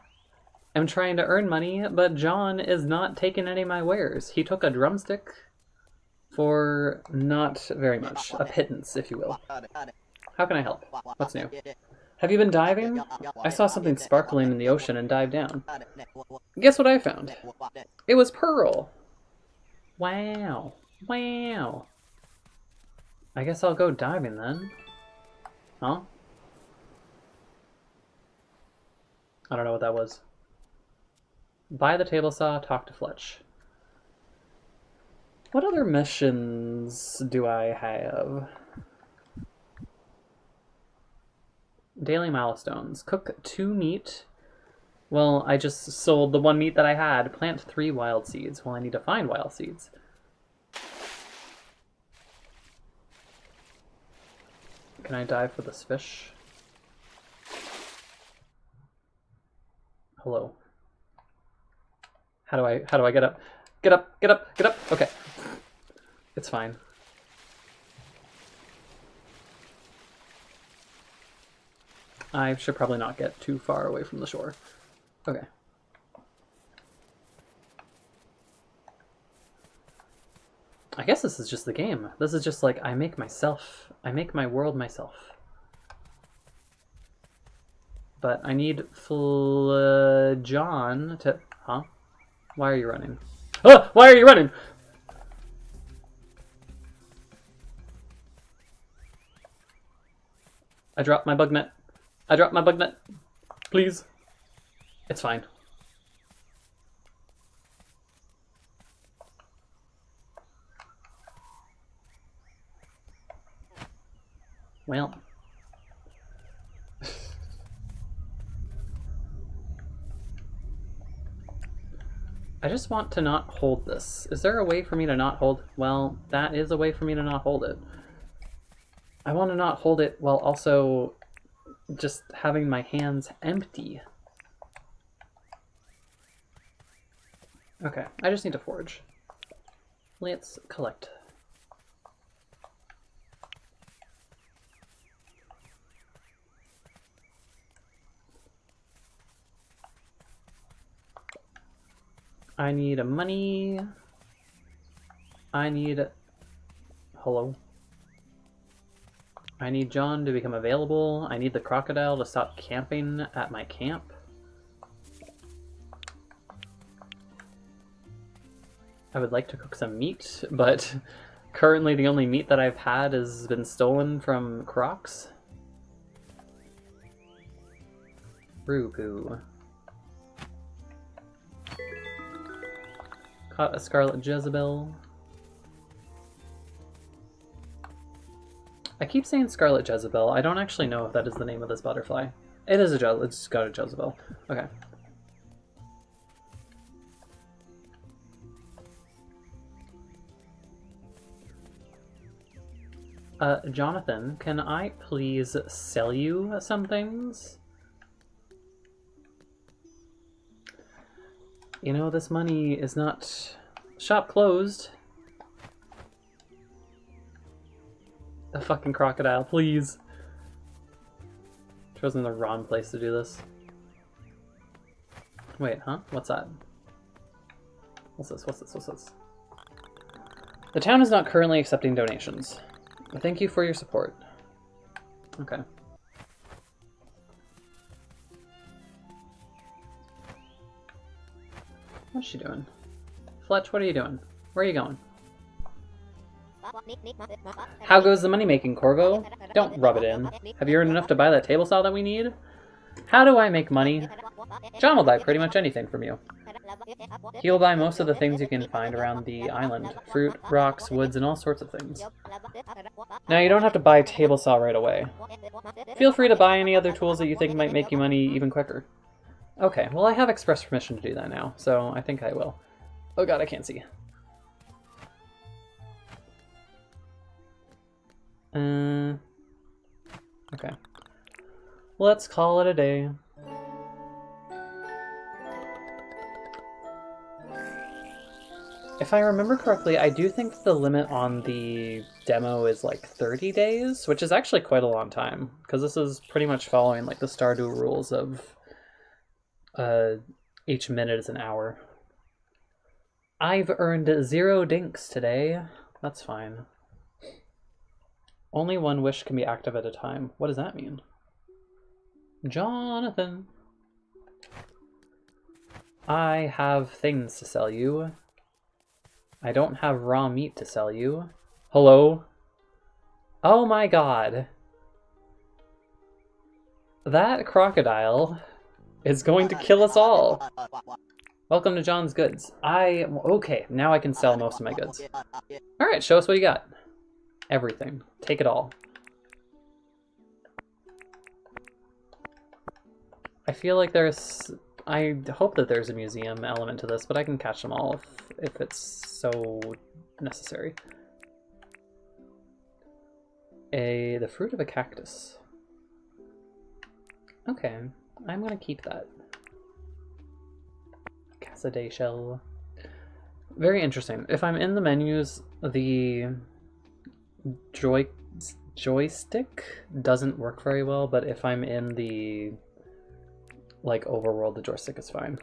am trying to earn money, but John is not taking any of my wares. He took a drumstick for not very much. A pittance, if you will. How can I help? What's new? Have you been diving? I saw something sparkling in the ocean and dived down. Guess what I found? It was Pearl. Wow. Wow. I guess I'll go diving then. Huh? I don't know what that was. Buy the table saw, talk to Fletch. What other missions do I have? Daily milestones. Cook 2 meat. Well, I just sold the 1 meat that I had. Plant 3 wild seeds. Well, I need to find wild seeds. Can I dive for this fish? Hello. How do I get up? Get up, get up, get up. Okay. It's fine. I should probably not get too far away from the shore. Okay. I guess this is just the game. This is just like, I make my world myself. But I need John to... Huh? Why are you running? Oh! Why are you running? I dropped my bug net. I dropped my bug net. Please. It's fine. Well. I just want to not hold this. Is there a way for me to not hold? Well, that is a way for me to not hold it. I want to not hold it while also just having my hands empty. Okay, I just need to forage. Let's collect. I need money. I need... Hello? I need John to become available. I need the crocodile to stop camping at my camp. I would like to cook some meat, but currently the only meat that I've had has been stolen from Crocs. Roo-poo. Caught a Scarlet Jezebel. I keep saying Scarlet Jezebel. I don't actually know if that is the name of this butterfly. It is a Jezebel. It's got a Jezebel. Okay. Jonathan, can I please sell you some things? You know, this money is not... Shop closed. A fucking crocodile, please. Chosen the wrong place to do this. Wait, huh? What's that? What's this? What's this? What's this? The town is not currently accepting donations. Thank you for your support. Okay. What's she doing? Fletch, what are you doing? Where are you going? How goes the money making, Korvo? Don't rub it in. Have you earned enough to buy that table saw that we need? How do I make money? John will buy pretty much anything from you. He'll buy most of the things you can find around the island. Fruit, rocks, woods, and all sorts of things. Now, you don't have to buy a table saw right away. Feel free to buy any other tools that you think might make you money even quicker. Okay, well I have express permission to do that now, so I think I will. Oh god, I can't see. Okay. Let's call it a day. If I remember correctly, I do think the limit on the demo is like 30 days, which is actually quite a long time, because this is pretty much following like the Stardew rules of each minute is an hour. I've earned 0 dinks today. That's fine. Only one wish can be active at a time. What does that mean? Jonathan! I have things to sell you. I don't have raw meat to sell you. Hello? Oh my god. That crocodile is going to kill us all. Welcome to John's Goods. Okay, now I can sell most of my goods. Alright, show us what you got. Everything. Take it all. I feel like there's... I hope that there's a museum element to this, but I can catch them all if it's so necessary. The fruit of a cactus. Okay, I'm gonna keep that. Cassaday shell. Very interesting. If I'm in the menus, the joystick doesn't work very well, but if I'm in the like overworld, the joystick is fine.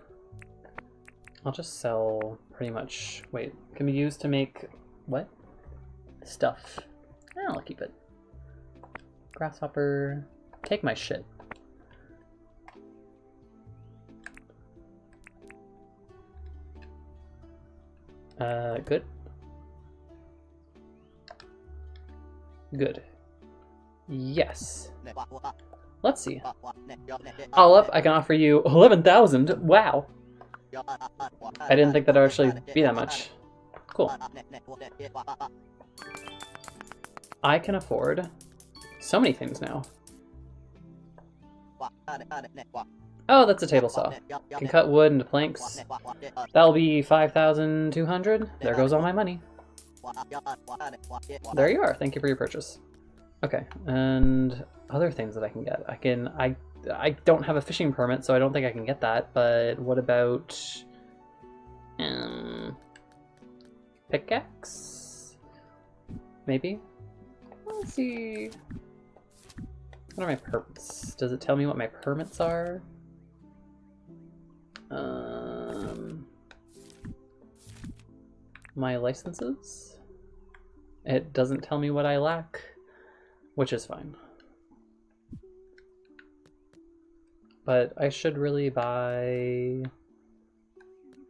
I'll just sell pretty much. Wait, can be used to make what? Stuff. I'll keep it. Grasshopper, take my shit. Good. Good. Yes. Let's see. All up, I can offer you 11,000. Wow. I didn't think that'd actually be that much. Cool. I can afford so many things now. Oh, that's a table saw. Can cut wood into planks. That'll be 5,200. There goes all my money. There you are. Thank you for your purchase. Okay, and other things that I can get. I don't have a fishing permit, so I don't think I can get that, but what about pickaxe? Maybe? Let's see. What are my permits? Does it tell me what my permits are? My licenses? It doesn't tell me what I lack, which is fine. But I should really buy...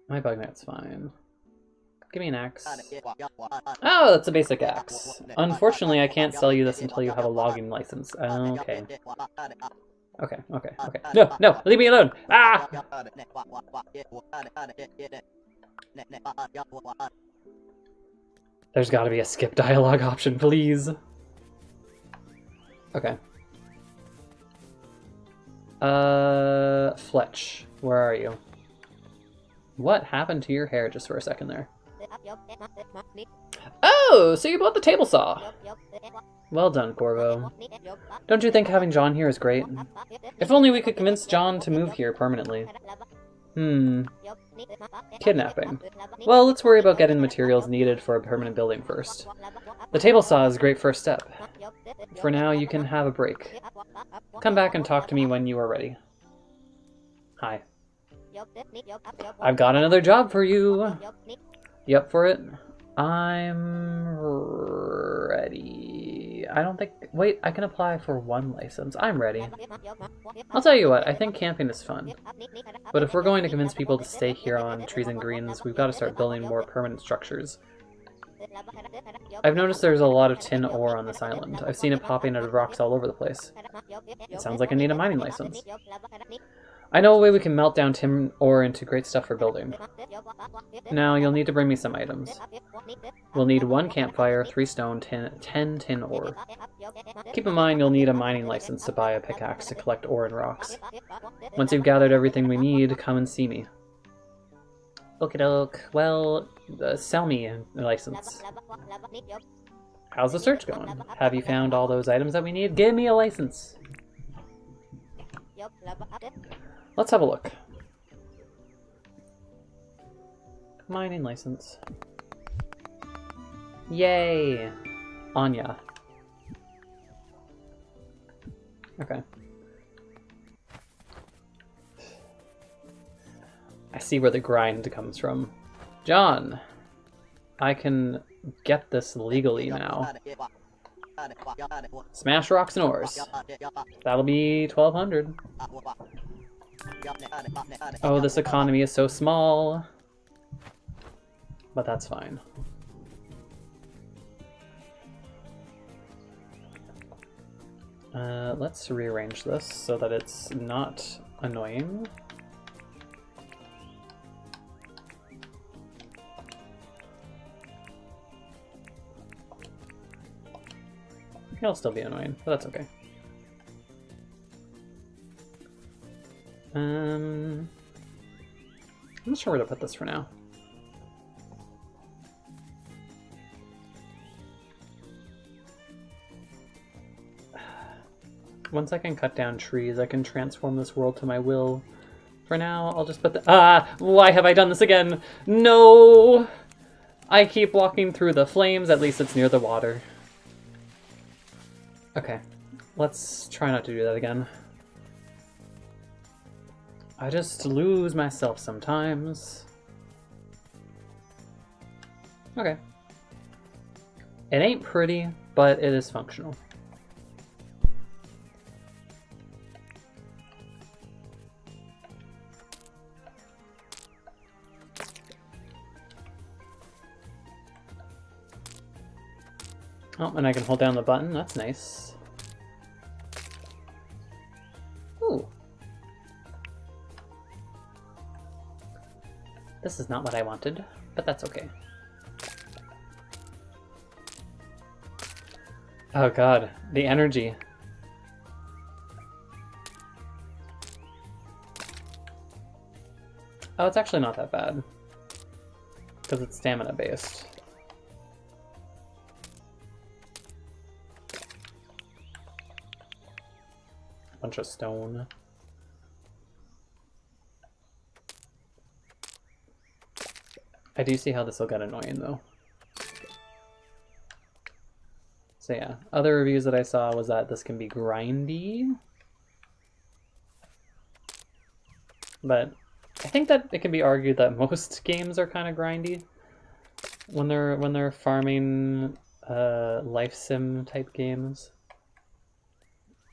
My bug net's fine. Give me an axe. Oh, that's a basic axe. Unfortunately, I can't sell you this until you have a logging license. Okay. Okay. No! Leave me alone! Ah! There's gotta be a skip dialogue option, please. Okay. Fletch, where are you? What happened to your hair just for a second there? Oh, so you bought the table saw. Well done, Korvo. Don't you think having John here is great? If only we could convince John to move here permanently. Kidnapping. Well, let's worry about getting the materials needed for a permanent building first. The table saw is a great first step. For now, you can have a break. Come back and talk to me when you are ready. Hi. I've got another job for you. You up for it? I'm ready. I don't think... Wait, I can apply for one license. I'm ready. I'll tell you what, I think camping is fun. But if we're going to convince people to stay here on Trees and Greens, we've got to start building more permanent structures. I've noticed there's a lot of tin ore on this island. I've seen it popping out of rocks all over the place. It sounds like I need a mining license. I know a way we can melt down tin ore into great stuff for building. Now, you'll need to bring me some items. We'll need 1 campfire, 3 stone, 10 tin ore. Keep in mind you'll need a mining license to buy a pickaxe to collect ore and rocks. Once you've gathered everything we need, come and see me. Okie doke. Well, sell me a license. How's the search going? Have you found all those items that we need? Give me a license! Let's have a look. Mining license. Yay! Anya. Okay. I see where the grind comes from. John! I can get this legally now. Smash rocks and ores. That'll be 1,200. Oh, this economy is so small. But that's fine. Let's rearrange this so that it's not annoying. It'll still be annoying, but that's okay. I'm not sure where to put this for now. Once I can cut down trees, I can transform this world to my will. For now, I'll just put the— Ah! Why have I done this again? No! I keep walking through the flames, at least it's near the water. Okay, let's try not to do that again. I just lose myself sometimes. Okay. It ain't pretty, but it is functional. Oh, and I can hold down the button. That's nice. Ooh. This is not what I wanted, but that's okay. Oh god, the energy. Oh, it's actually not that bad. Because it's stamina based. Bunch of stone. I do see how this will get annoying though. So yeah, other reviews that I saw was that this can be grindy. But I think that it can be argued that most games are kind of grindy when they're farming life sim type games.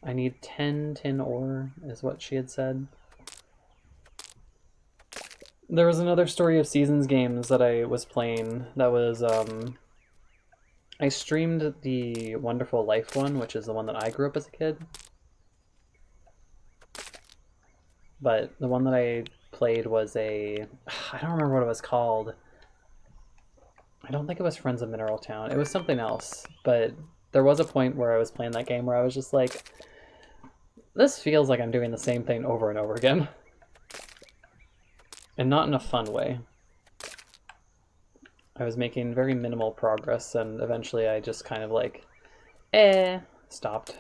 I need 10 tin ore is what she had said. There was another Story of Seasons games that I was playing that was I streamed the Wonderful Life one, which is the one that I grew up as a kid. But the one that I played was I don't remember what it was called. I don't think it was Friends of Mineral Town. It was something else. But there was a point where I was playing that game where I was just like, this feels like I'm doing the same thing over and over again. And not in a fun way. I was making very minimal progress, and eventually I just kind of like, stopped.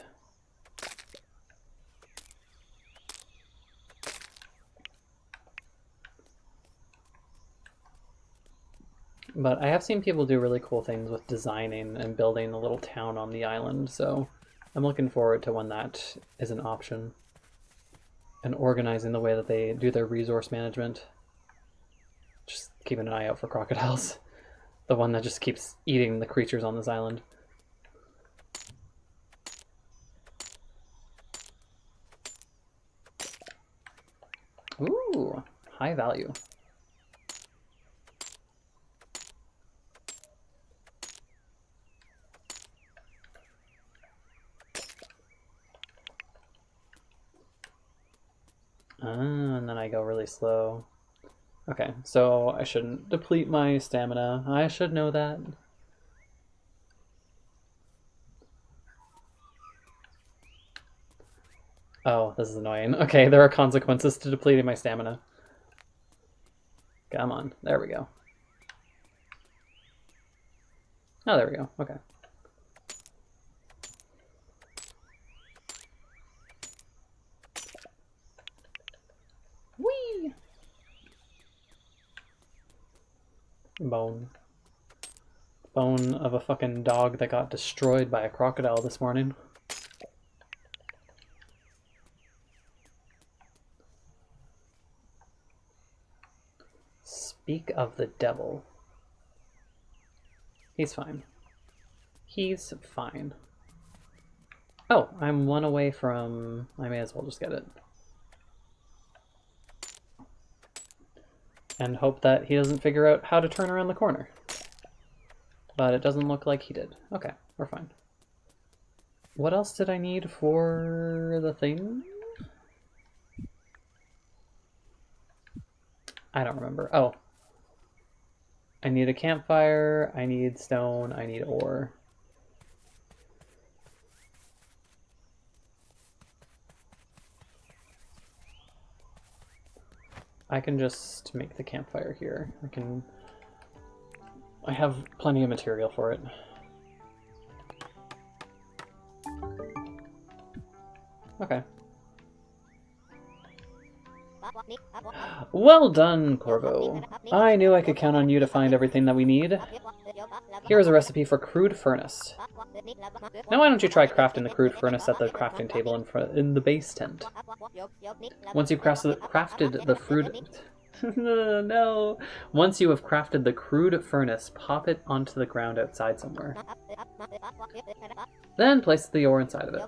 But I have seen people do really cool things with designing and building a little town on the island, so I'm looking forward to when that is an option. And organizing the way that they do their resource management. Just keeping an eye out for crocodiles. The one that just keeps eating the creatures on this island. Ooh, high value. And then I go really slow. Okay, so I shouldn't deplete my stamina. I should know that. Oh, this is annoying. Okay, there are consequences to depleting my stamina. Come on, there we go. Oh, there we go, okay. Whee! Bone. Bone of a fucking dog that got destroyed by a crocodile this morning. Speak of the devil. He's fine. He's fine. Oh, I'm one away from... I may as well just get it. And hope that he doesn't figure out how to turn around the corner. But it doesn't look like he did. Okay, we're fine. What else did I need for the thing? I don't remember. Oh. I need a campfire, I need stone, I need ore. I can just make the campfire here. I have plenty of material for it. Okay. Well done, Korvo. I knew I could count on you to find everything that we need. Here's a recipe for crude furnace. Now why don't you try crafting the crude furnace at the crafting table in the base tent? Once you've crafted the crude... no! Once you have crafted the crude furnace, pop it onto the ground outside somewhere. Then place the ore inside of it.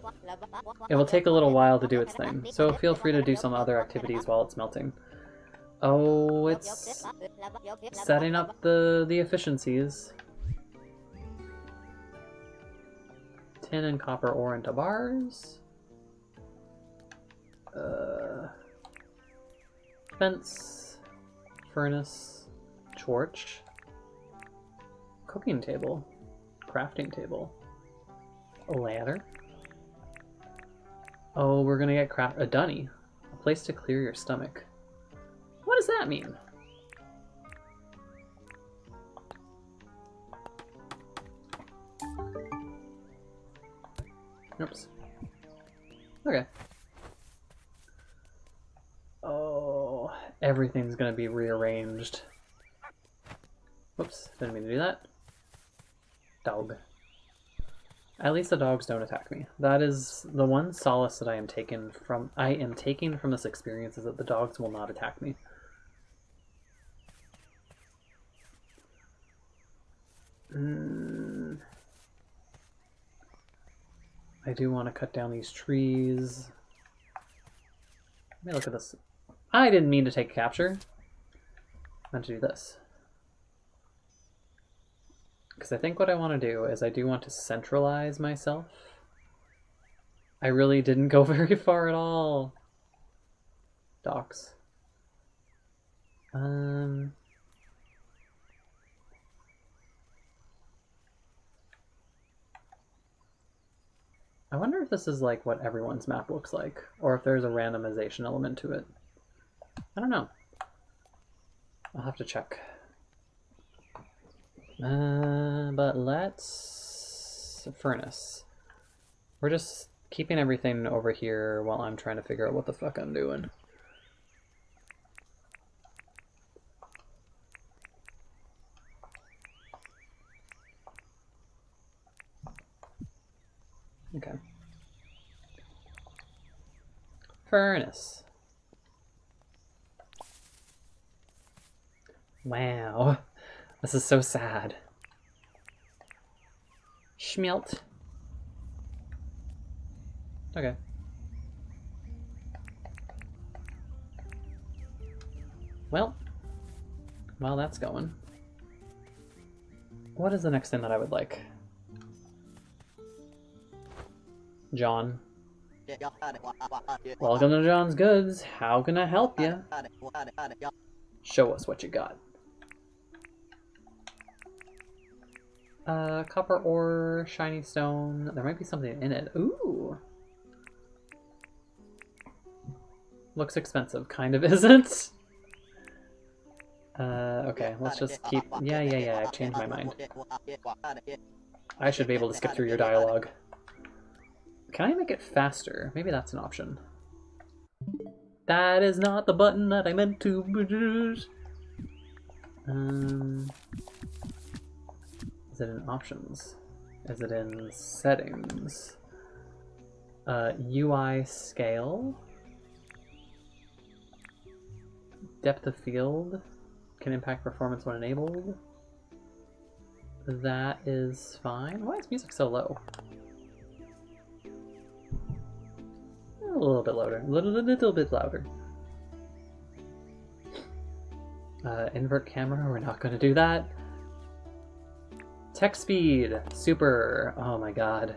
It will take a little while to do its thing, so feel free to do some other activities while it's melting. Oh, it's setting up the efficiencies. Tin and copper ore into bars. Fence. Furnace. Torch. Cooking table. Crafting table. A ladder. Oh, we're gonna get a dunny. A place to clear your stomach. What does that mean? Oops. Okay. Oh, everything's gonna be rearranged. Whoops, didn't mean to do that. Dog. At least the dogs don't attack me. That is the one solace that I am taking from this experience, is that the dogs will not attack me. I do want to cut down these trees. Let me look at this. I didn't mean to take capture. I meant to do this. Because I think what I want to do is I do want to centralize myself. I really didn't go very far at all. Docks. I wonder if this is like what everyone's map looks like, or if there's a randomization element to it. I don't know. I'll have to check. But let's... Furnace. We're just keeping everything over here while I'm trying to figure out what the fuck I'm doing. Okay. Furnace. Wow. This is so sad. Schmelt. Okay. Well, while that's going, what is the next thing that I would like? John. Welcome to John's Goods. How can I help you? Show us what you got. Copper ore, shiny stone. There might be something in it. Ooh. Looks expensive. Kind of isn't. Okay, let's just keep... Yeah, I've changed my mind. I should be able to skip through your dialogue. Can I make it faster? Maybe that's an option. That is not the button that I meant to push. Is it in options? Is it in settings? UI scale? Depth of field can impact performance when enabled. That is fine. Why is music so low? A little bit louder. A little bit louder. Invert camera, we're not going to do that. Text speed, super. Oh my god.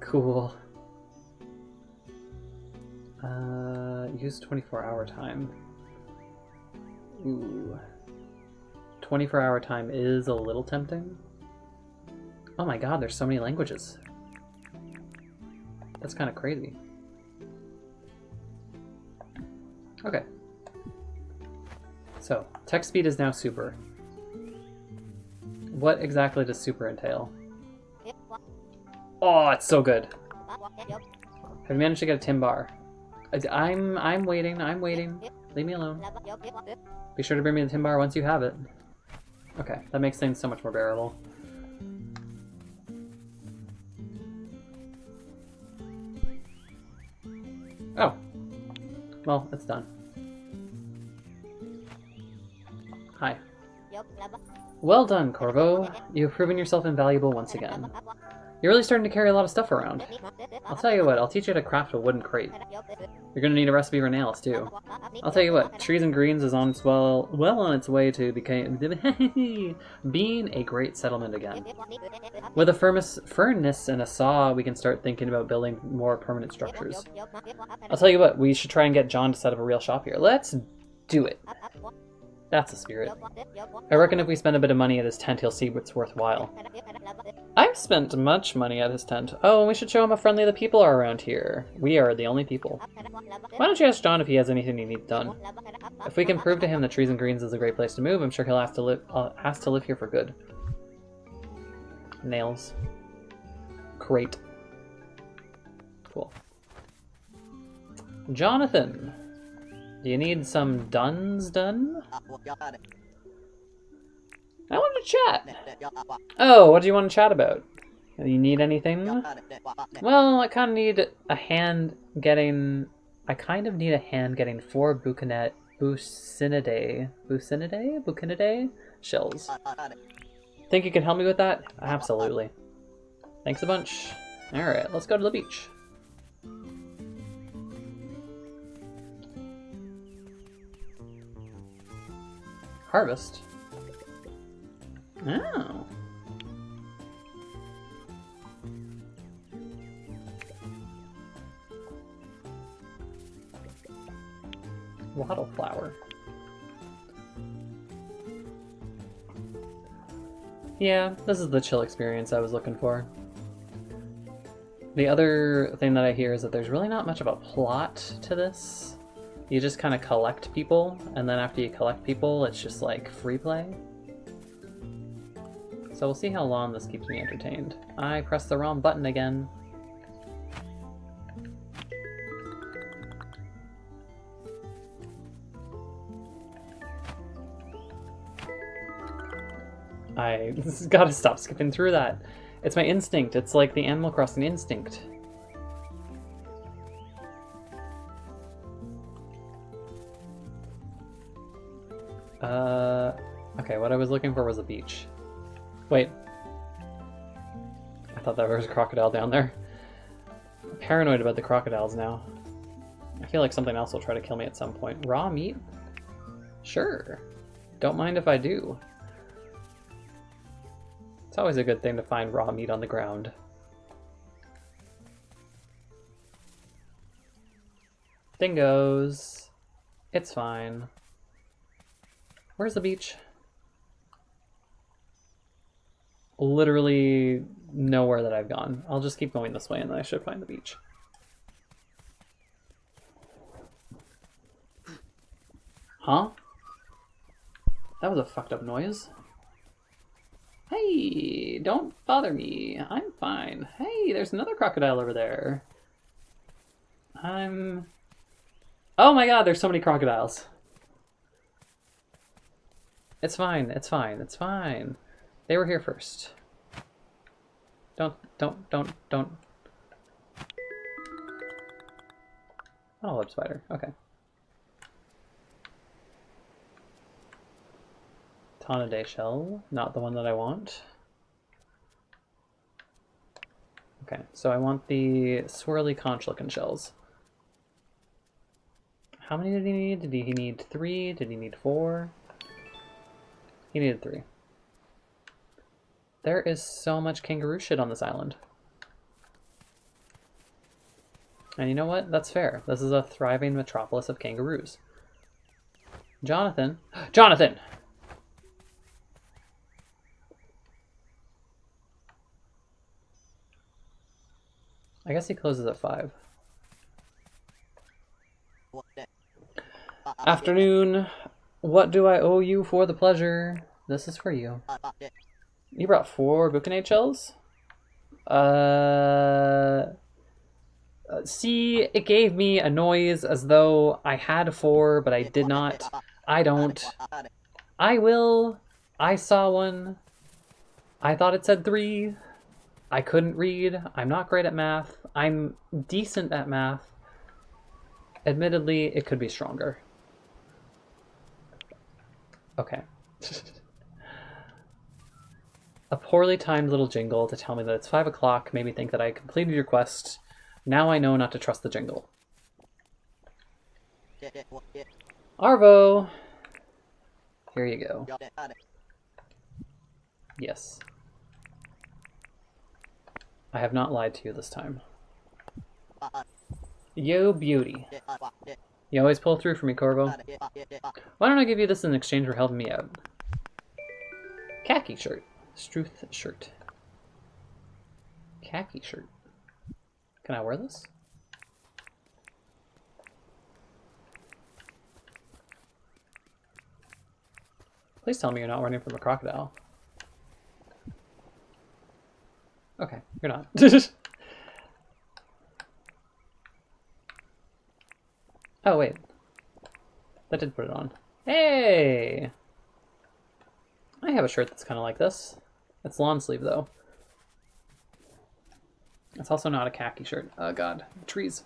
Cool. Use 24-hour time. Ooh. 24-hour time is a little tempting. Oh my god, there's so many languages. That's kind of crazy. Okay. So, text speed is now super. What exactly does super entail? Oh, it's so good. Have you managed to get a tin bar? I'm waiting. Leave me alone. Be sure to bring me the tin bar once you have it. Okay, that makes things so much more bearable. Oh. Well, it's done. Hi. Well done, Korvo. You've proven yourself invaluable once again. You're really starting to carry a lot of stuff around. I'll tell you what, I'll teach you how to craft a wooden crate. You're gonna need a recipe for nails, too. I'll tell you what, Trees and Greens is on well on its way to being a great settlement again. With a furnace and a saw, we can start thinking about building more permanent structures. I'll tell you what, we should try and get John to set up a real shop here. Let's do it. That's the spirit. I reckon if we spend a bit of money at his tent, he'll see what's worthwhile. I've spent much money at his tent. Oh, and we should show him how friendly the people are around here. We are the only people. Why don't you ask John if he has anything he needs done? If we can prove to him that Trees and Greens is a great place to move, I'm sure he'll have to live here for good. Nails. Great. Cool. Jonathan! Do you need some duns done? I want to chat. Oh, what do you want to chat about? You need anything? Well, I kind of need a hand getting... I kind of need a hand getting 4 Bucinidae shells. Think you can help me with that? Absolutely. Thanks a bunch. Alright, let's go to the beach. Harvest? Oh. Wattle flower. Yeah, this is the chill experience I was looking for. The other thing that I hear is that there's really not much of a plot to this. You just kind of collect people, and then after you collect people, it's just like free play. So we'll see how long this keeps me entertained. I pressed the wrong button again. I gotta stop skipping through that. It's my instinct. It's like the Animal Crossing instinct. Okay, what I was looking for was a beach. Wait. I thought there was a crocodile down there. I'm paranoid about the crocodiles now. I feel like something else will try to kill me at some point. Raw meat? Sure. Don't mind if I do. It's always a good thing to find raw meat on the ground. Dingoes. It's fine. Where's the beach? Literally nowhere that I've gone. I'll just keep going this way and then I should find the beach. Huh? That was a fucked up noise. Hey, don't bother me. I'm fine. Hey, there's another crocodile over there. Oh my god, there's so many crocodiles. It's fine, it's fine, it's fine. They were here first. Don't. Oh, web spider, okay. Tonidae shell, not the one that I want. Okay, so I want the swirly conch looking shells. How many did he need? Did he need 3? Did he need 4? He needed 3. There is so much kangaroo shit on this island. And you know what? That's fair. This is a thriving metropolis of kangaroos. Jonathan! Jonathan! I guess he closes at 5. Afternoon. What do I owe you for the pleasure? This is for you. You brought 4 Buccinate shells? See, it gave me a noise as though I had 4, but I did not. I don't. I will. I saw one. I thought it said 3. I couldn't read. I'm not great at math. I'm decent at math. Admittedly, it could be stronger. Okay. A poorly timed little jingle to tell me that it's 5 o'clock made me think that I completed your quest. Now I know not to trust the jingle. Arvo! Here you go. Yes. I have not lied to you this time. Yo, beauty. You always pull through for me, Korvo. Why don't I give you this in exchange for helping me out? Khaki shirt. Struth shirt. Khaki shirt. Can I wear this? Please tell me you're not running from a crocodile. Okay, you're not. Oh, wait. That did put it on. Hey! I have a shirt that's kind of like this. It's lawn sleeve, though. It's also not a khaki shirt. Oh, God. Trees.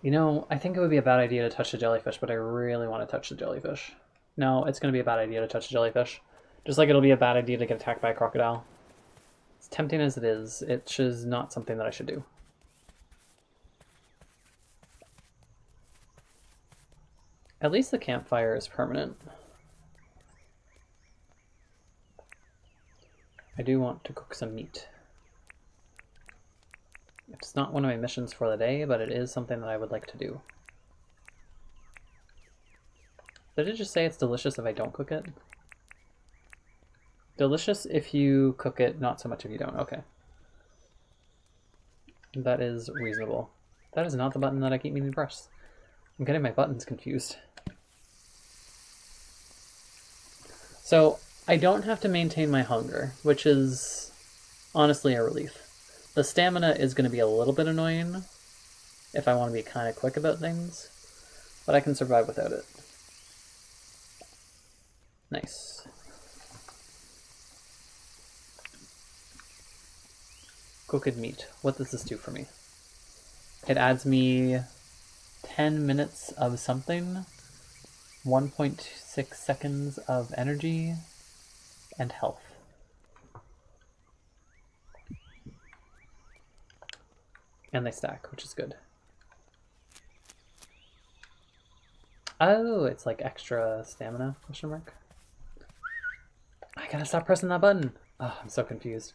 You know, I think it would be a bad idea to touch the jellyfish, but I really want to touch the jellyfish. No, it's going to be a bad idea to touch the jellyfish. Just like it'll be a bad idea to get attacked by a crocodile. As tempting as it is, it's just not something that I should do. At least the campfire is permanent. I do want to cook some meat. It's not one of my missions for the day, but it is something that I would like to do. Did it just say it's delicious if I don't cook it? Delicious if you cook it, not so much if you don't. Okay. That is reasonable. That is not the button that I keep meaning to press. I'm getting my buttons confused. So, I don't have to maintain my hunger, which is honestly a relief. The stamina is going to be a little bit annoying if I want to be kind of quick about things, but I can survive without it. Nice. Cooked meat. What does this do for me? It adds me 10 minutes of something, 1.6 seconds of energy, and health. And they stack, which is good. Oh, it's like extra stamina, question mark. I gotta stop pressing that button. Oh, I'm so confused.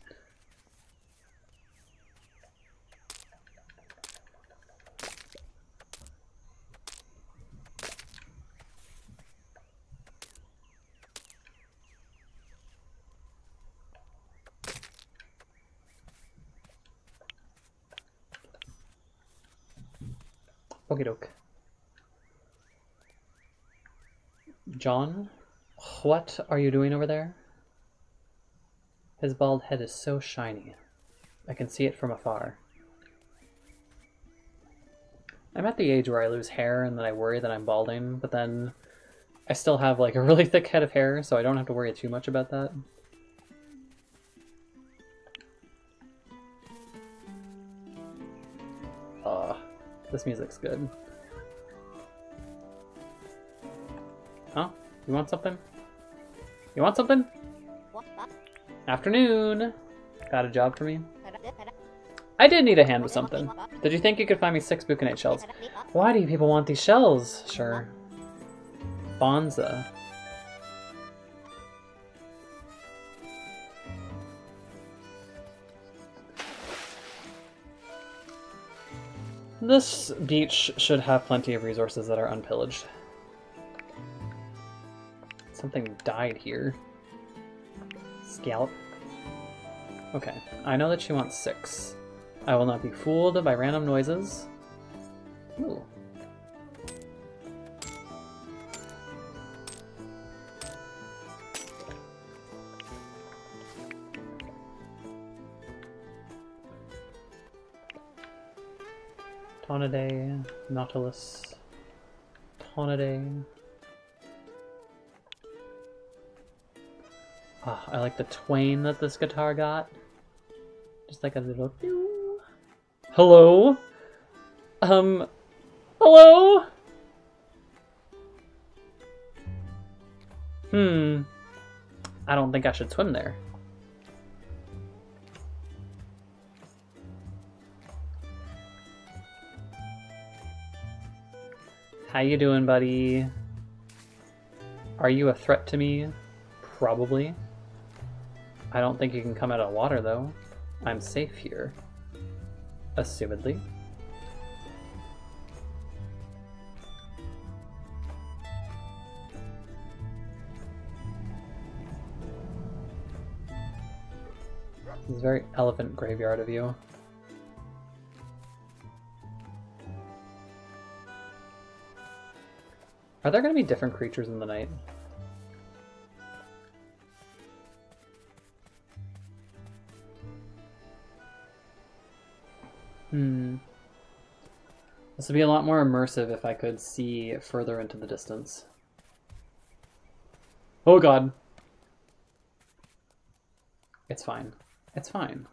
Okie doke. John, what are you doing over there? His bald head is so shiny. I can see it from afar. I'm at the age where I lose hair and then I worry that I'm balding, but then I still have like a really thick head of hair, so I don't have to worry too much about that. This music's good. Huh? You want something? You want something? Afternoon! Got a job for me? I did need a hand with something. Did you think you could find me 6 buchanate shells? Why do you people want these shells? Sure. Bonza. This beach should have plenty of resources that are unpillaged. Something died here. Scallop. Okay, I know that she wants 6. I will not be fooled by random noises. Ooh. Toniday, Nautilus, Toniday. Oh, I like the twang that this guitar got. Just like a little pew. Hello? Hello? I don't think I should swim there. How you doing, buddy? Are you a threat to me? Probably. I don't think you can come out of water, though. I'm safe here. Assumedly. This is very elephant graveyard of you. Are there going to be different creatures in the night? This would be a lot more immersive if I could see further into the distance. Oh god. It's fine. It's fine.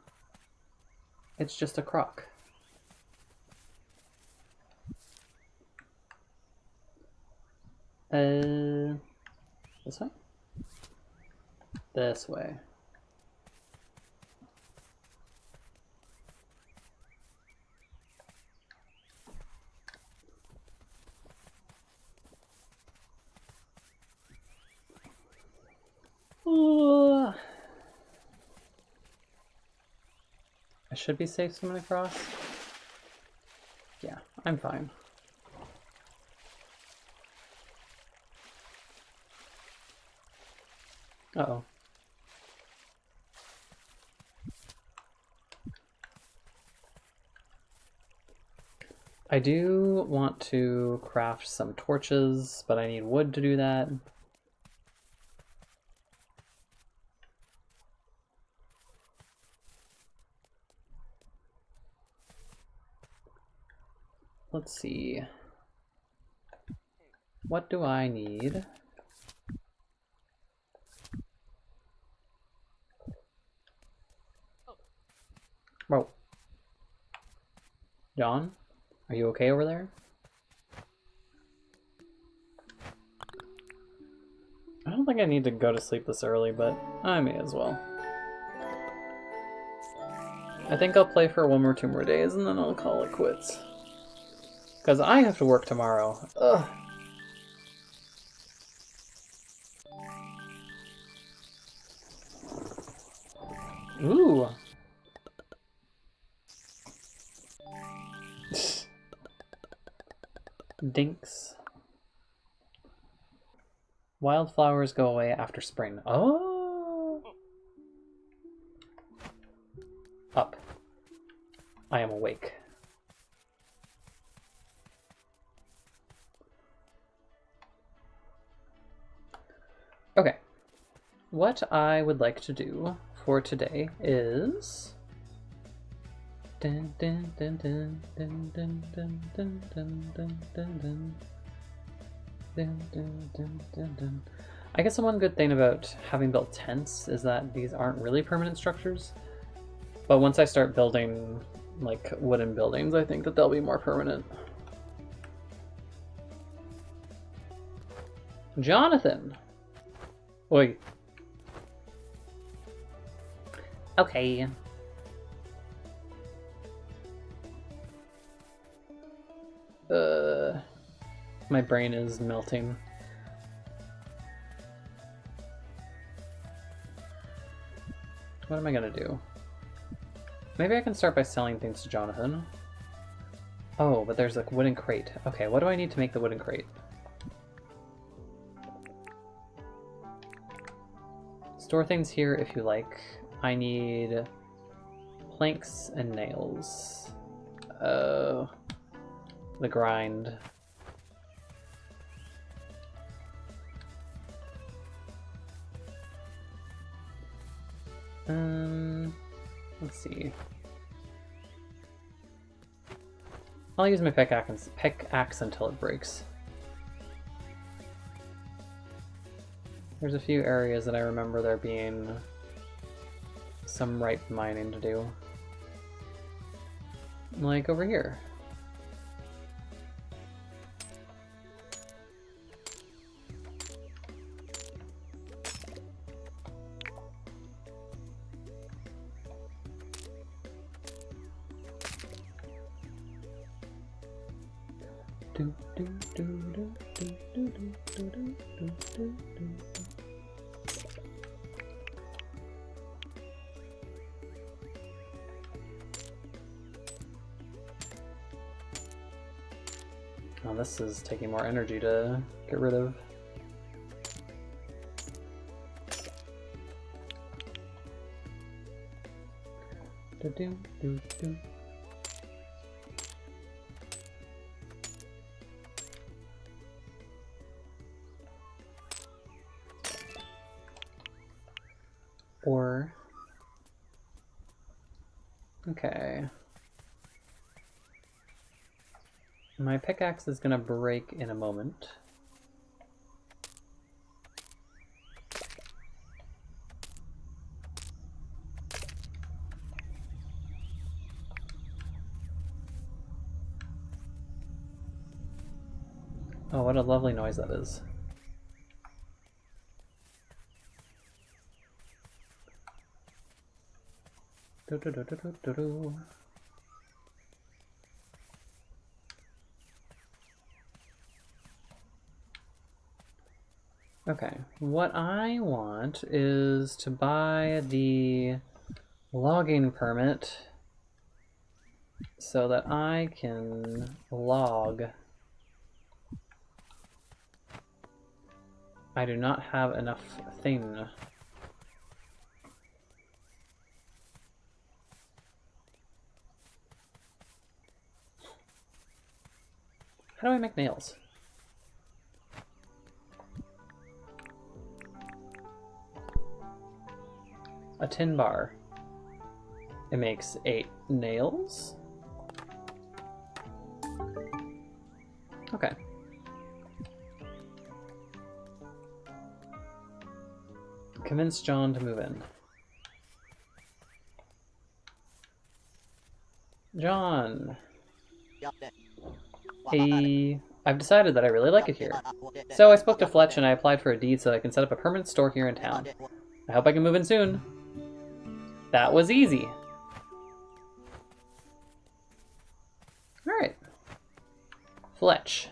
It's just a croc. This way? This way. Ooh. I should be safe swimming across. Yeah, I'm fine. Uh-oh. I do want to craft some torches, but I need wood to do that. Let's see. What do I need? Whoa. John? Are you okay over there? I don't think I need to go to sleep this early, but I may as well. I think I'll play for 1 or 2 more days and then I'll call it quits. Because I have to work tomorrow. Ugh. Ooh. Dinks. Wildflowers go away after spring. Oh! Up. I am awake. Okay. What I would like to do for today is... Dun, dun, dun, dun, dun, dun, dun, dun, dun, dun, dun, dun. Dun, dun, dun, dun, dun. I guess the one good thing about having built tents is that these aren't really permanent structures. But once I start building like wooden buildings, I think that they'll be more permanent. Jonathan! Oi. Okay. My brain is melting. What am I gonna do? Maybe I can start by selling things to Jonathan. Oh, but there's a wooden crate. Okay, what do I need to make the wooden crate? Store things here if you like. I need planks and nails. The grind. Let's see. I'll use my pickaxe until it breaks. There's a few areas that I remember there being some ripe mining to do. Like over here. Oh, this is taking more energy to get rid of. Or, okay. My pickaxe is gonna break in a moment. Oh, what a lovely noise that is. Okay, what I want is to buy the logging permit so that I can log. I do not have enough thing. How do I make nails? A tin bar. It makes 8 nails. Okay. Convince John to move in. John. Hey, I've decided that I really like it here. So I spoke to Fletch and I applied for a deed so I can set up a permanent store here in town. I hope I can move in soon. That was easy. Alright. Fletch.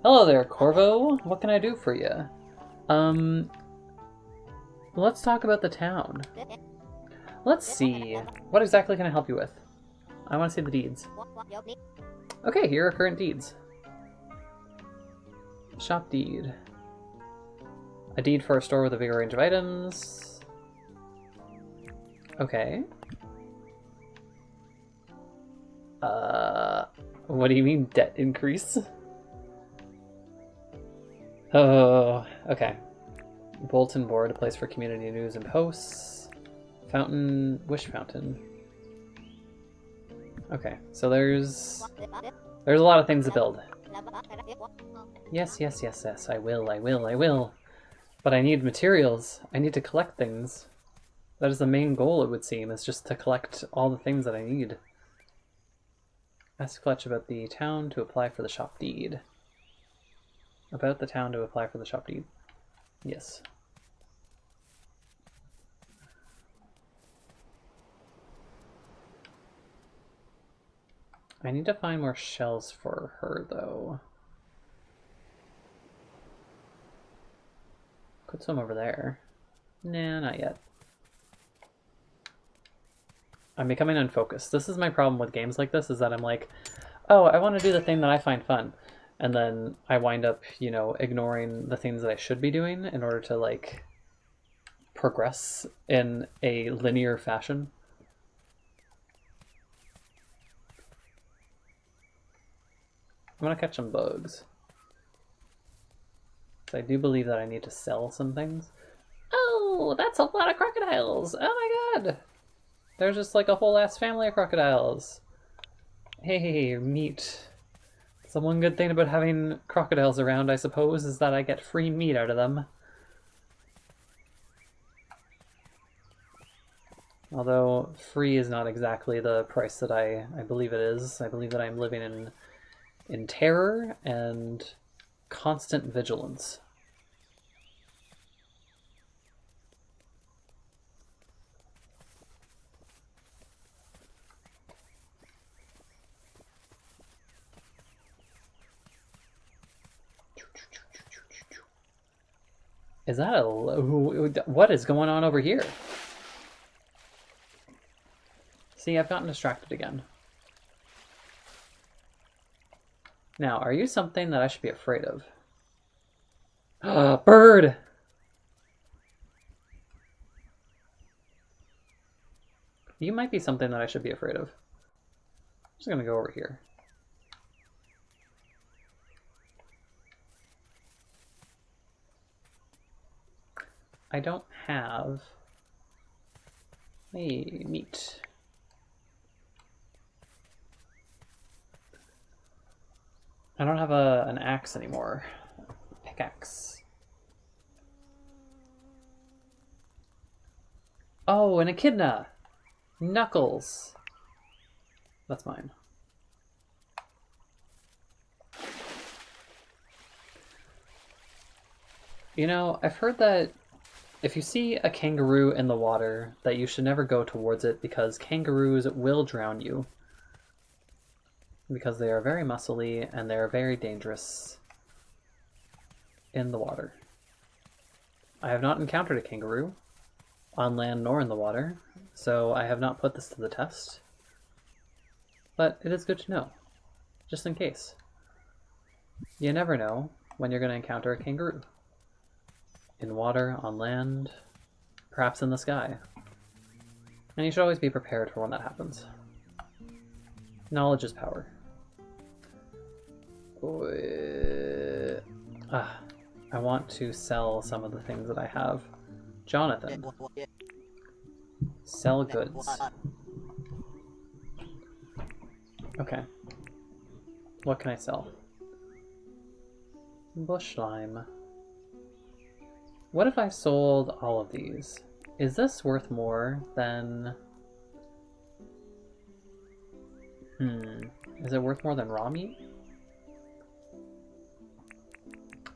Hello there, Korvo. What can I do for you? Let's talk about the town. Let's see. What exactly can I help you with? I want to see the deeds. Okay, here are current deeds. Shop deed. A deed for a store with a bigger range of items. Okay. What do you mean debt increase? Oh, okay. Bulletin board, a place for community news and posts. Fountain, wish fountain. Okay, so there's a lot of things to build. Yes, yes, yes, yes, I will. But I need materials. I need to collect things. That is the main goal, it would seem, is just to collect all the things that I need. Ask Fletch about the town to apply for the shop deed. About the town to apply for the shop deed. Yes. I need to find more shells for her, though. Put some over there. Nah, not yet. I'm becoming unfocused. This is my problem with games like this, is that I'm like, oh, I want to do the thing that I find fun. And then I wind up, you know, ignoring the things that I should be doing in order to, like, progress in a linear fashion. I'm gonna catch some bugs. So I do believe that I need to sell some things. Oh, that's a lot of crocodiles! Oh my god! There's just like a whole ass family of crocodiles. Hey, meat. So one good thing about having crocodiles around, I suppose, is that I get free meat out of them. Although free is not exactly the price that I believe it is. I believe that I'm living in terror and constant vigilance. Is that a... What is going on over here? See, I've gotten distracted again. Now, are you something that I should be afraid of? Bird! You might be something that I should be afraid of. I'm just gonna go over here. I don't have a meat. I don't have an axe anymore. Pickaxe. Oh, an echidna! Knuckles! That's mine. You know, I've heard that if you see a kangaroo in the water, that you should never go towards it because kangaroos will drown you. Because they are very muscly and they are very dangerous in the water. I have not encountered a kangaroo on land nor in the water, so I have not put this to the test. But it is good to know, just in case. You never know when you're going to encounter a kangaroo. In water, on land, perhaps in the sky. And you should always be prepared for when that happens. Knowledge is power. I want to sell some of the things that I have. Jonathan. Sell goods. Okay. What can I sell? Bush lime. What if I sold all of these? Is this worth more than... Is it worth more than raw meat?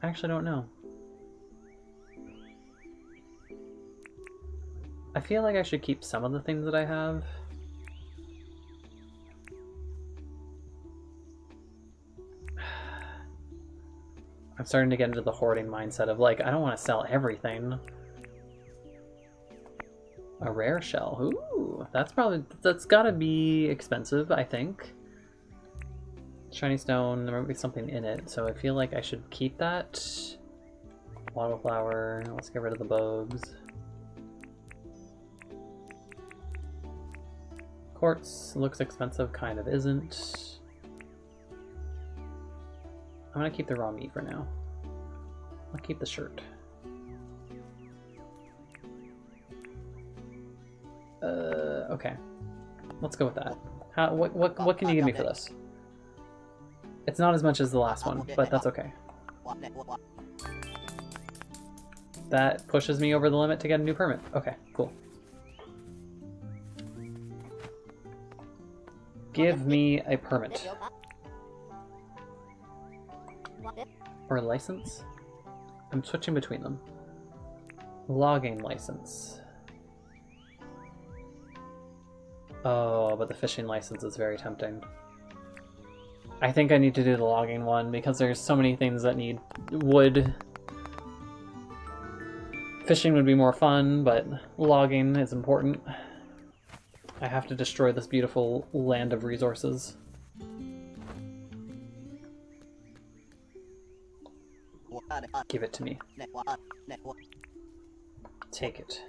I actually don't know. I feel like I should keep some of the things that I have. I'm starting to get into the hoarding mindset of like, I don't want to sell everything. A rare shell. Ooh, that's gotta be expensive, I think. Shiny stone, there might be something in it, so I feel like I should keep that. Wildflower, let's get rid of the bugs. Quartz looks expensive, kind of isn't. I'm gonna keep the raw meat for now. I'll keep the shirt. Okay. Let's go with that. What can you give me for this? It's not as much as the last one, but that's okay. That pushes me over the limit to get a new permit. Okay, cool. Give me a permit. Or a license? I'm switching between them. Logging license. Oh, but the fishing license is very tempting. I think I need to do the logging one because there's so many things that need wood. Fishing would be more fun, but logging is important. I have to destroy this beautiful land of resources. Give it to me. Take it.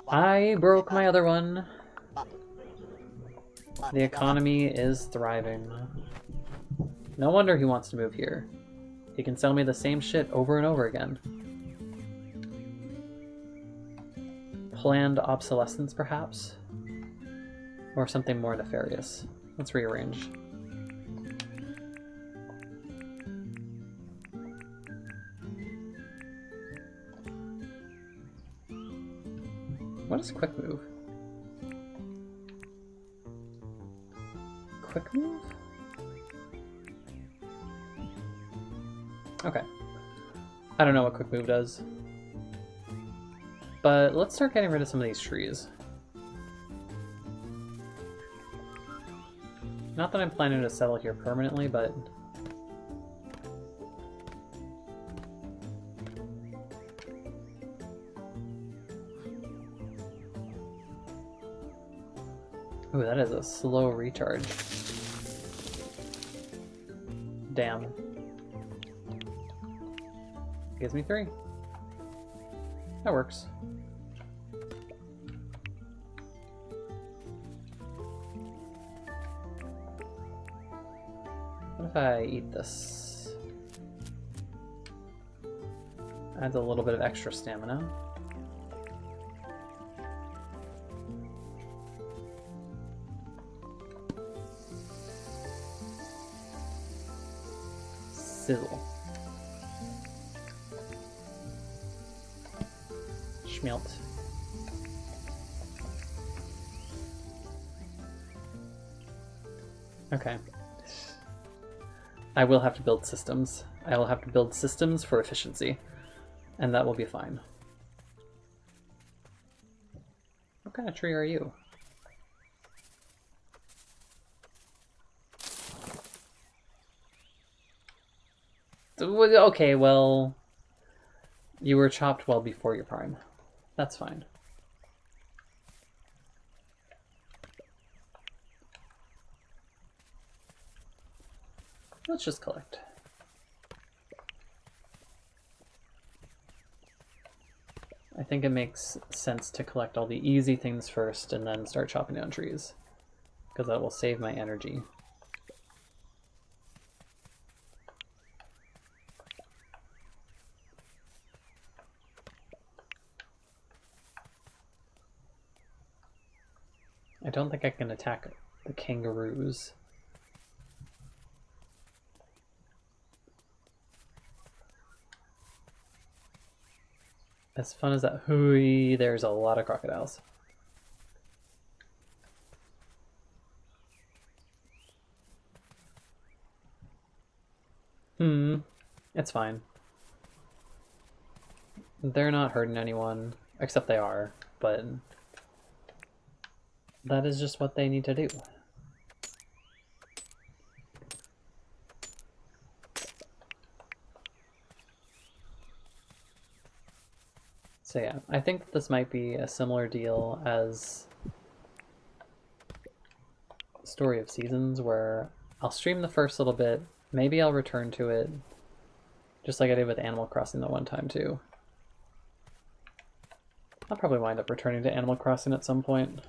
I broke my other one. The economy is thriving. No wonder he wants to move here. He can sell me the same shit over and over again. planned obsolescence, perhaps? Or something more nefarious? Let's rearrange. What is quick move? Quick move? Okay. I don't know what quick move does. But let's start getting rid of some of these trees. Not that I'm planning to settle here permanently, but... Ooh, that is a slow recharge. Damn. Gives me 3. That works. What if I eat this? Adds a little bit of extra stamina. Sizzle. Schmelt. Okay. I will have to build systems. I will have to build systems for efficiency, and that will be fine. What kind of tree are you? Okay, well, you were chopped well before your prime. That's fine. Let's just collect. I think it makes sense to collect all the easy things first and then start chopping down trees, because that will save my energy. I don't think I can attack the kangaroos. As fun as that, hooey, there's a lot of crocodiles. It's fine. They're not hurting anyone, except they are, but that is just what they need to do. So yeah, I think this might be a similar deal as Story of Seasons, where I'll stream the first little bit, maybe I'll return to it, just like I did with Animal Crossing the one time too. I'll probably wind up returning to Animal Crossing at some point.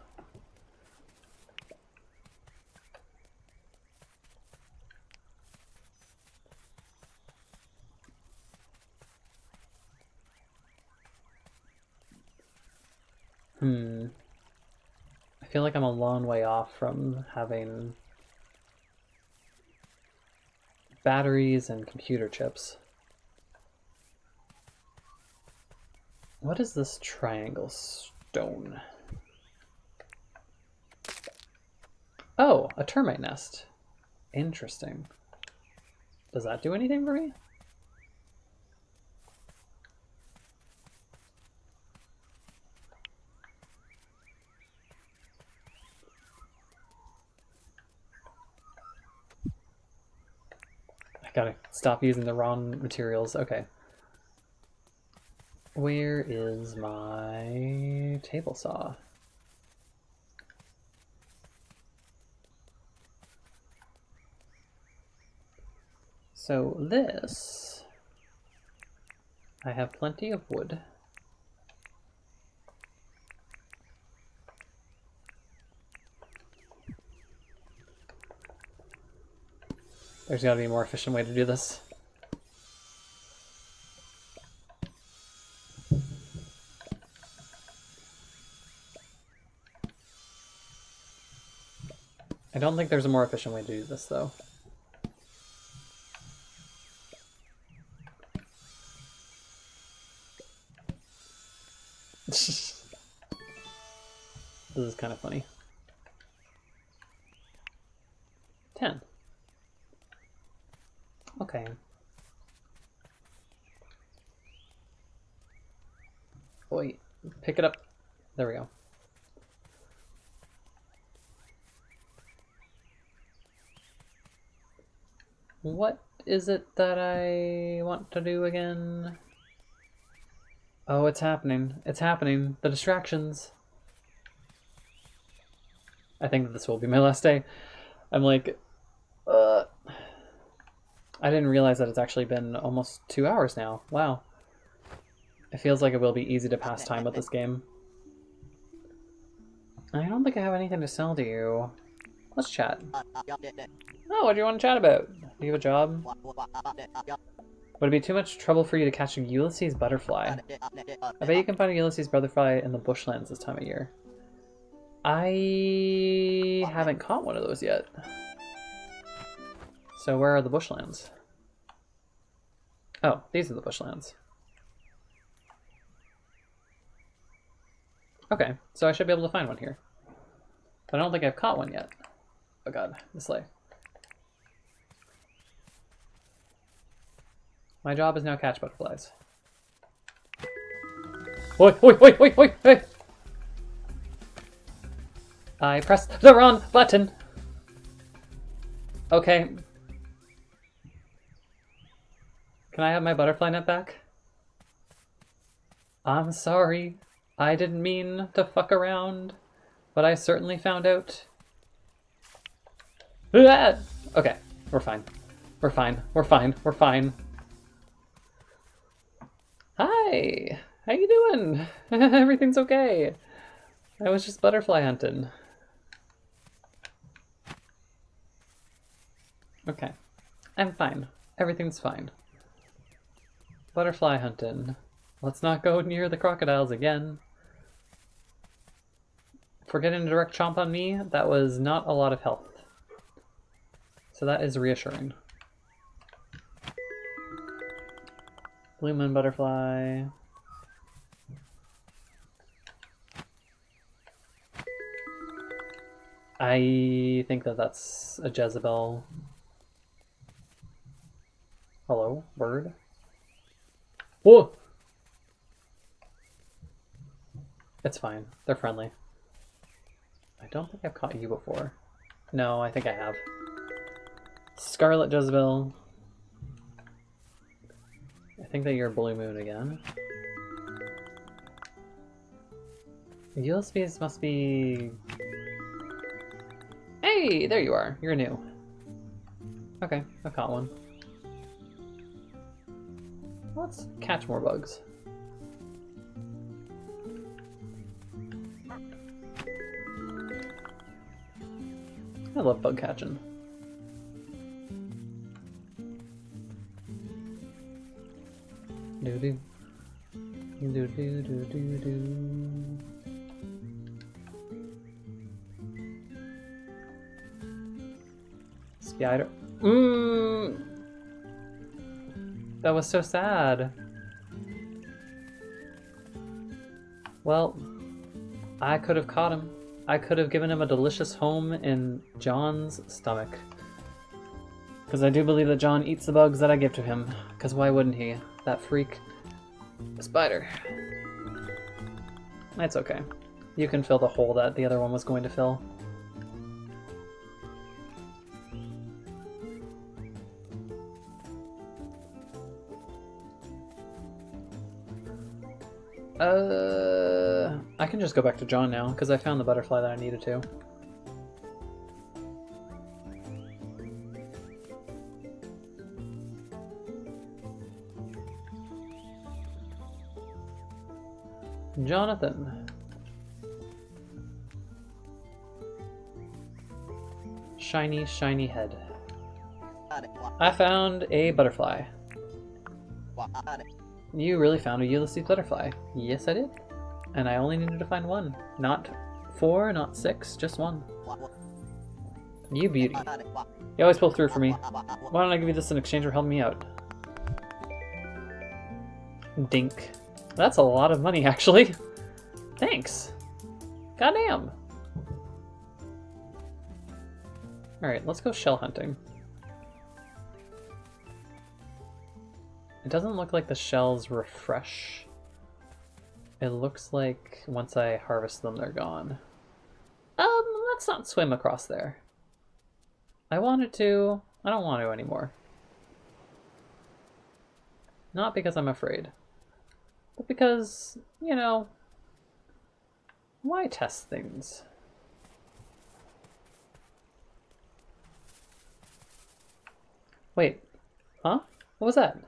I feel like I'm a long way off from having batteries and computer chips. What is this triangle stone? Oh, a termite nest. Interesting. Does that do anything for me? Gotta stop using the raw materials. Okay. Where is my table saw? So this, I have plenty of wood. There's got to be a more efficient way to do this. don't think there's a more efficient way to do this, though. This is kind of funny. 10. Okay. Wait, pick it up. There we go. What is it that I want to do again? Oh, it's happening. It's happening. The distractions. I think that this will be my last day. I'm like, I didn't realize that it's actually been almost 2 hours now. Wow. It feels like it will be easy to pass time with this game. I don't think I have anything to sell to you. Let's chat. Oh, what do you want to chat about? Do you have a job? Would it be too much trouble for you to catch a Ulysses butterfly? I bet you can find a Ulysses butterfly in the bushlands this time of year. I haven't caught one of those yet. So where are the bushlands? Oh, these are the bushlands. Okay, so I should be able to find one here. But I don't think I've caught one yet. Oh god, the sleigh. My job is now catch butterflies. Oi, oi, oi, oi, oi, oi! I pressed the wrong button! Okay. Can I have my butterfly net back? I'm sorry. I didn't mean to fuck around, but I certainly found out. Okay, we're fine. We're fine. We're fine. We're fine. Hi! How you doing? Everything's okay. I was just butterfly hunting. Okay. I'm fine. Everything's fine. Butterfly hunting. Let's not go near the crocodiles again. For getting a direct chomp on me, that was not a lot of health. So that is reassuring. Blue moon butterfly. I think that that's a Jezebel. Hello, bird. Whoa! It's fine. They're friendly. I don't think I've caught you before. No, I think I have. Scarlet Jezebel. I think that you're Blue Moon again. Ulysses must be... Hey, there you are. You're new. Okay, I've caught one. Let's catch more bugs. I love bug catching. Do-do. Do-do-do-do-do. Spider. That was so sad. Well, I could have caught him. I could have given him a delicious home in John's stomach. Because I do believe that John eats the bugs that I give to him. Because why wouldn't he? That freak. Spider. It's okay. You can fill the hole that the other one was going to fill. I can just go back to John now, because I found the butterfly that I needed to. Jonathan. Shiny, shiny head. I found a butterfly. You really found a Ulysses butterfly. Yes, I did. And I only needed to find one. Not 4, not 6, just one. You beauty. You always pull through for me. Why don't I give you this in exchange for helping me out? Dink. That's a lot of money, actually. Thanks. Goddamn. Alright, let's go shell hunting. It doesn't look like the shells refresh. It looks like once I harvest them, they're gone. Let's not swim across there. I wanted to. I don't want to anymore. Not because I'm afraid. But because, you know, why test things? Wait. Huh? What was that?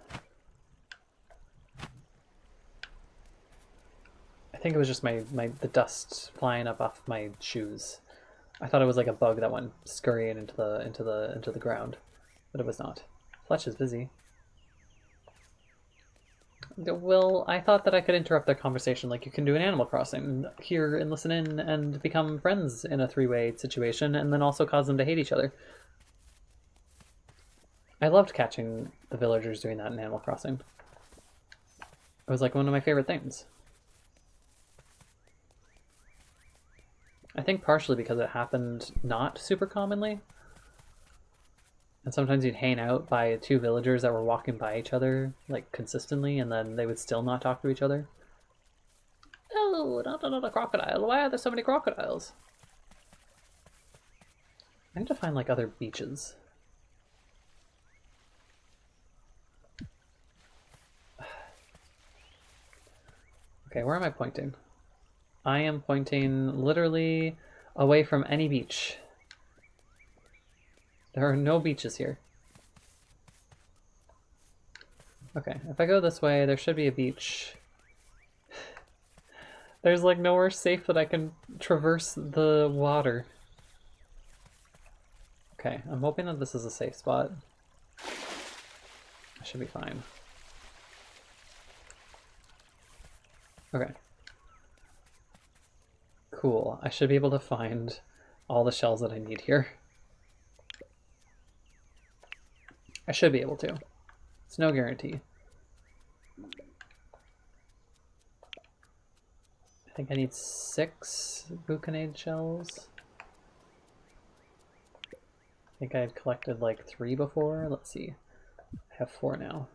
I think it was just the dust flying up off my shoes. I thought it was like a bug that went scurrying into the ground, but it was not. Fletch is busy. Well, I thought that I could interrupt their conversation like you can do in Animal Crossing. Hear and listen in and become friends in a three-way situation, and then also cause them to hate each other. I loved catching the villagers doing that in Animal Crossing. It was like one of my favorite things. I think partially because it happened not super commonly. And sometimes you'd hang out by two villagers that were walking by each other, like, consistently, and then they would still not talk to each other. Oh, not another crocodile. Why are there so many crocodiles? I need to find, like, other beaches. Okay, where am I pointing? I am pointing literally away from any beach. There are no beaches here. Okay, if I go this way, there should be a beach. There's like nowhere safe that I can traverse the water. Okay, I'm hoping that this is a safe spot. I should be fine. Okay. Cool. I should be able to find all the shells that I need here. I should be able to. It's no guarantee. I think I need 6 buccanade shells. I think I had collected like 3 before. Let's see. I have 4 now.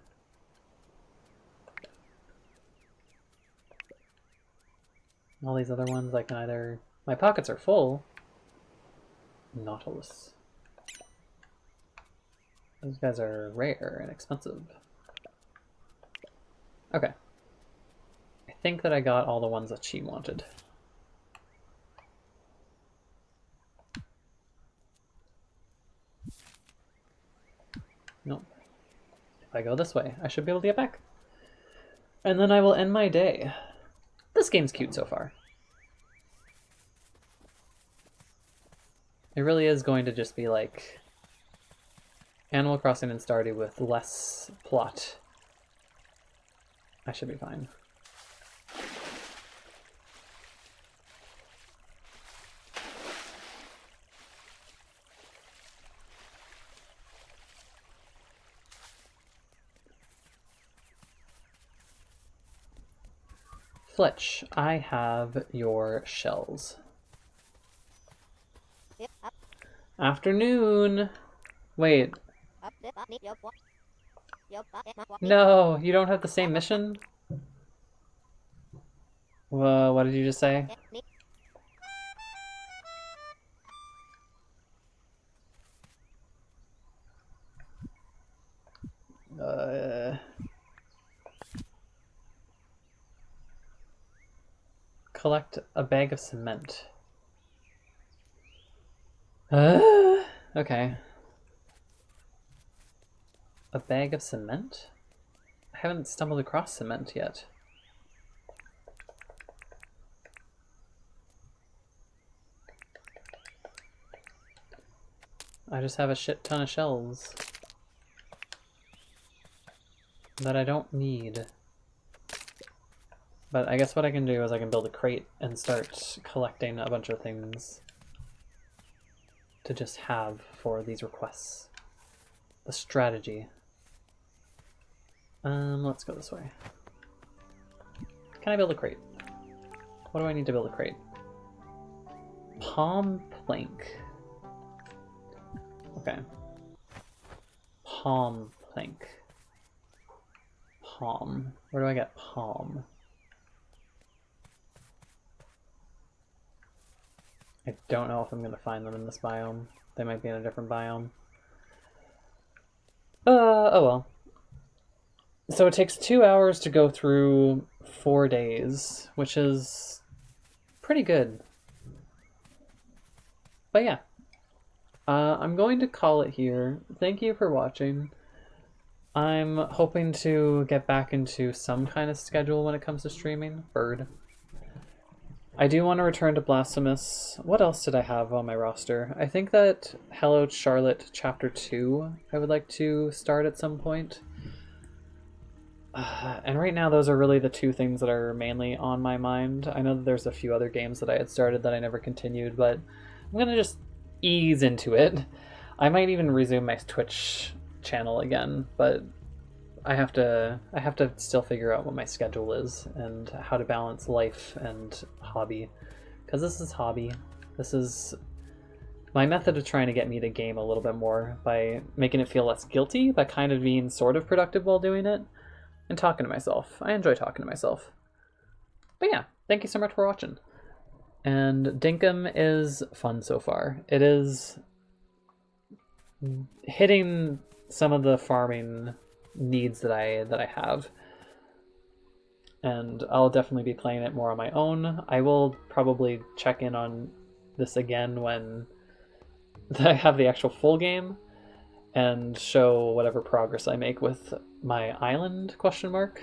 All these other ones I can either... My pockets are full. Nautilus. Those guys are rare and expensive. Okay. I think that I got all the ones that she wanted. Nope. If I go this way, I should be able to get back. And then I will end my day. This game's cute so far. It really is going to just be like Animal Crossing and Stardew with less plot. I should be fine. Fletch, I have your shells. Afternoon! Wait. No, you don't have the same mission? What did you just say? Collect a bag of cement. Okay. A bag of cement? I haven't stumbled across cement yet. I just have a shit ton of shells that I don't need. But I guess what I can do is I can build a crate and start collecting a bunch of things. to just have for these requests. The strategy. Let's go this way. Can I build a crate? What do I need to build a crate? Palm plank. Okay. Palm plank. Palm. Where do I get palm? I don't know if I'm going to find them in this biome. They might be in a different biome. Oh well. So it takes 2 hours to go through 4 days, which is pretty good. But yeah. I'm going to call it here. Thank you for watching. I'm hoping to get back into some kind of schedule when it comes to streaming. Bird. I do want to return to Blasphemous. What else did I have on my roster? I think that Hello Charlotte Chapter 2 I would like to start at some point. And right now those are really the two things that are mainly on my mind. I know that there's a few other games that I had started that I never continued, but I'm going to just ease into it. I might even resume my Twitch channel again, but I have to still figure out what my schedule is and how to balance life and hobby, because this is hobby. This is my method of trying to get me to game a little bit more by making it feel less guilty, but kind of being sort of productive while doing it, and talking to myself. I enjoy talking to myself. But yeah, thank you so much for watching. And Dinkum is fun so far. It is hitting some of the farming needs that I have, and I'll definitely be playing it more on my own. I will probably check in on this again when I have the actual full game and show whatever progress I make with my island, question mark.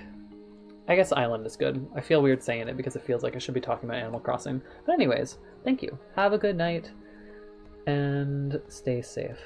I guess island is good. I feel weird saying it because it feels like I should be talking about Animal Crossing. But anyways, thank you. Have a good night and stay safe.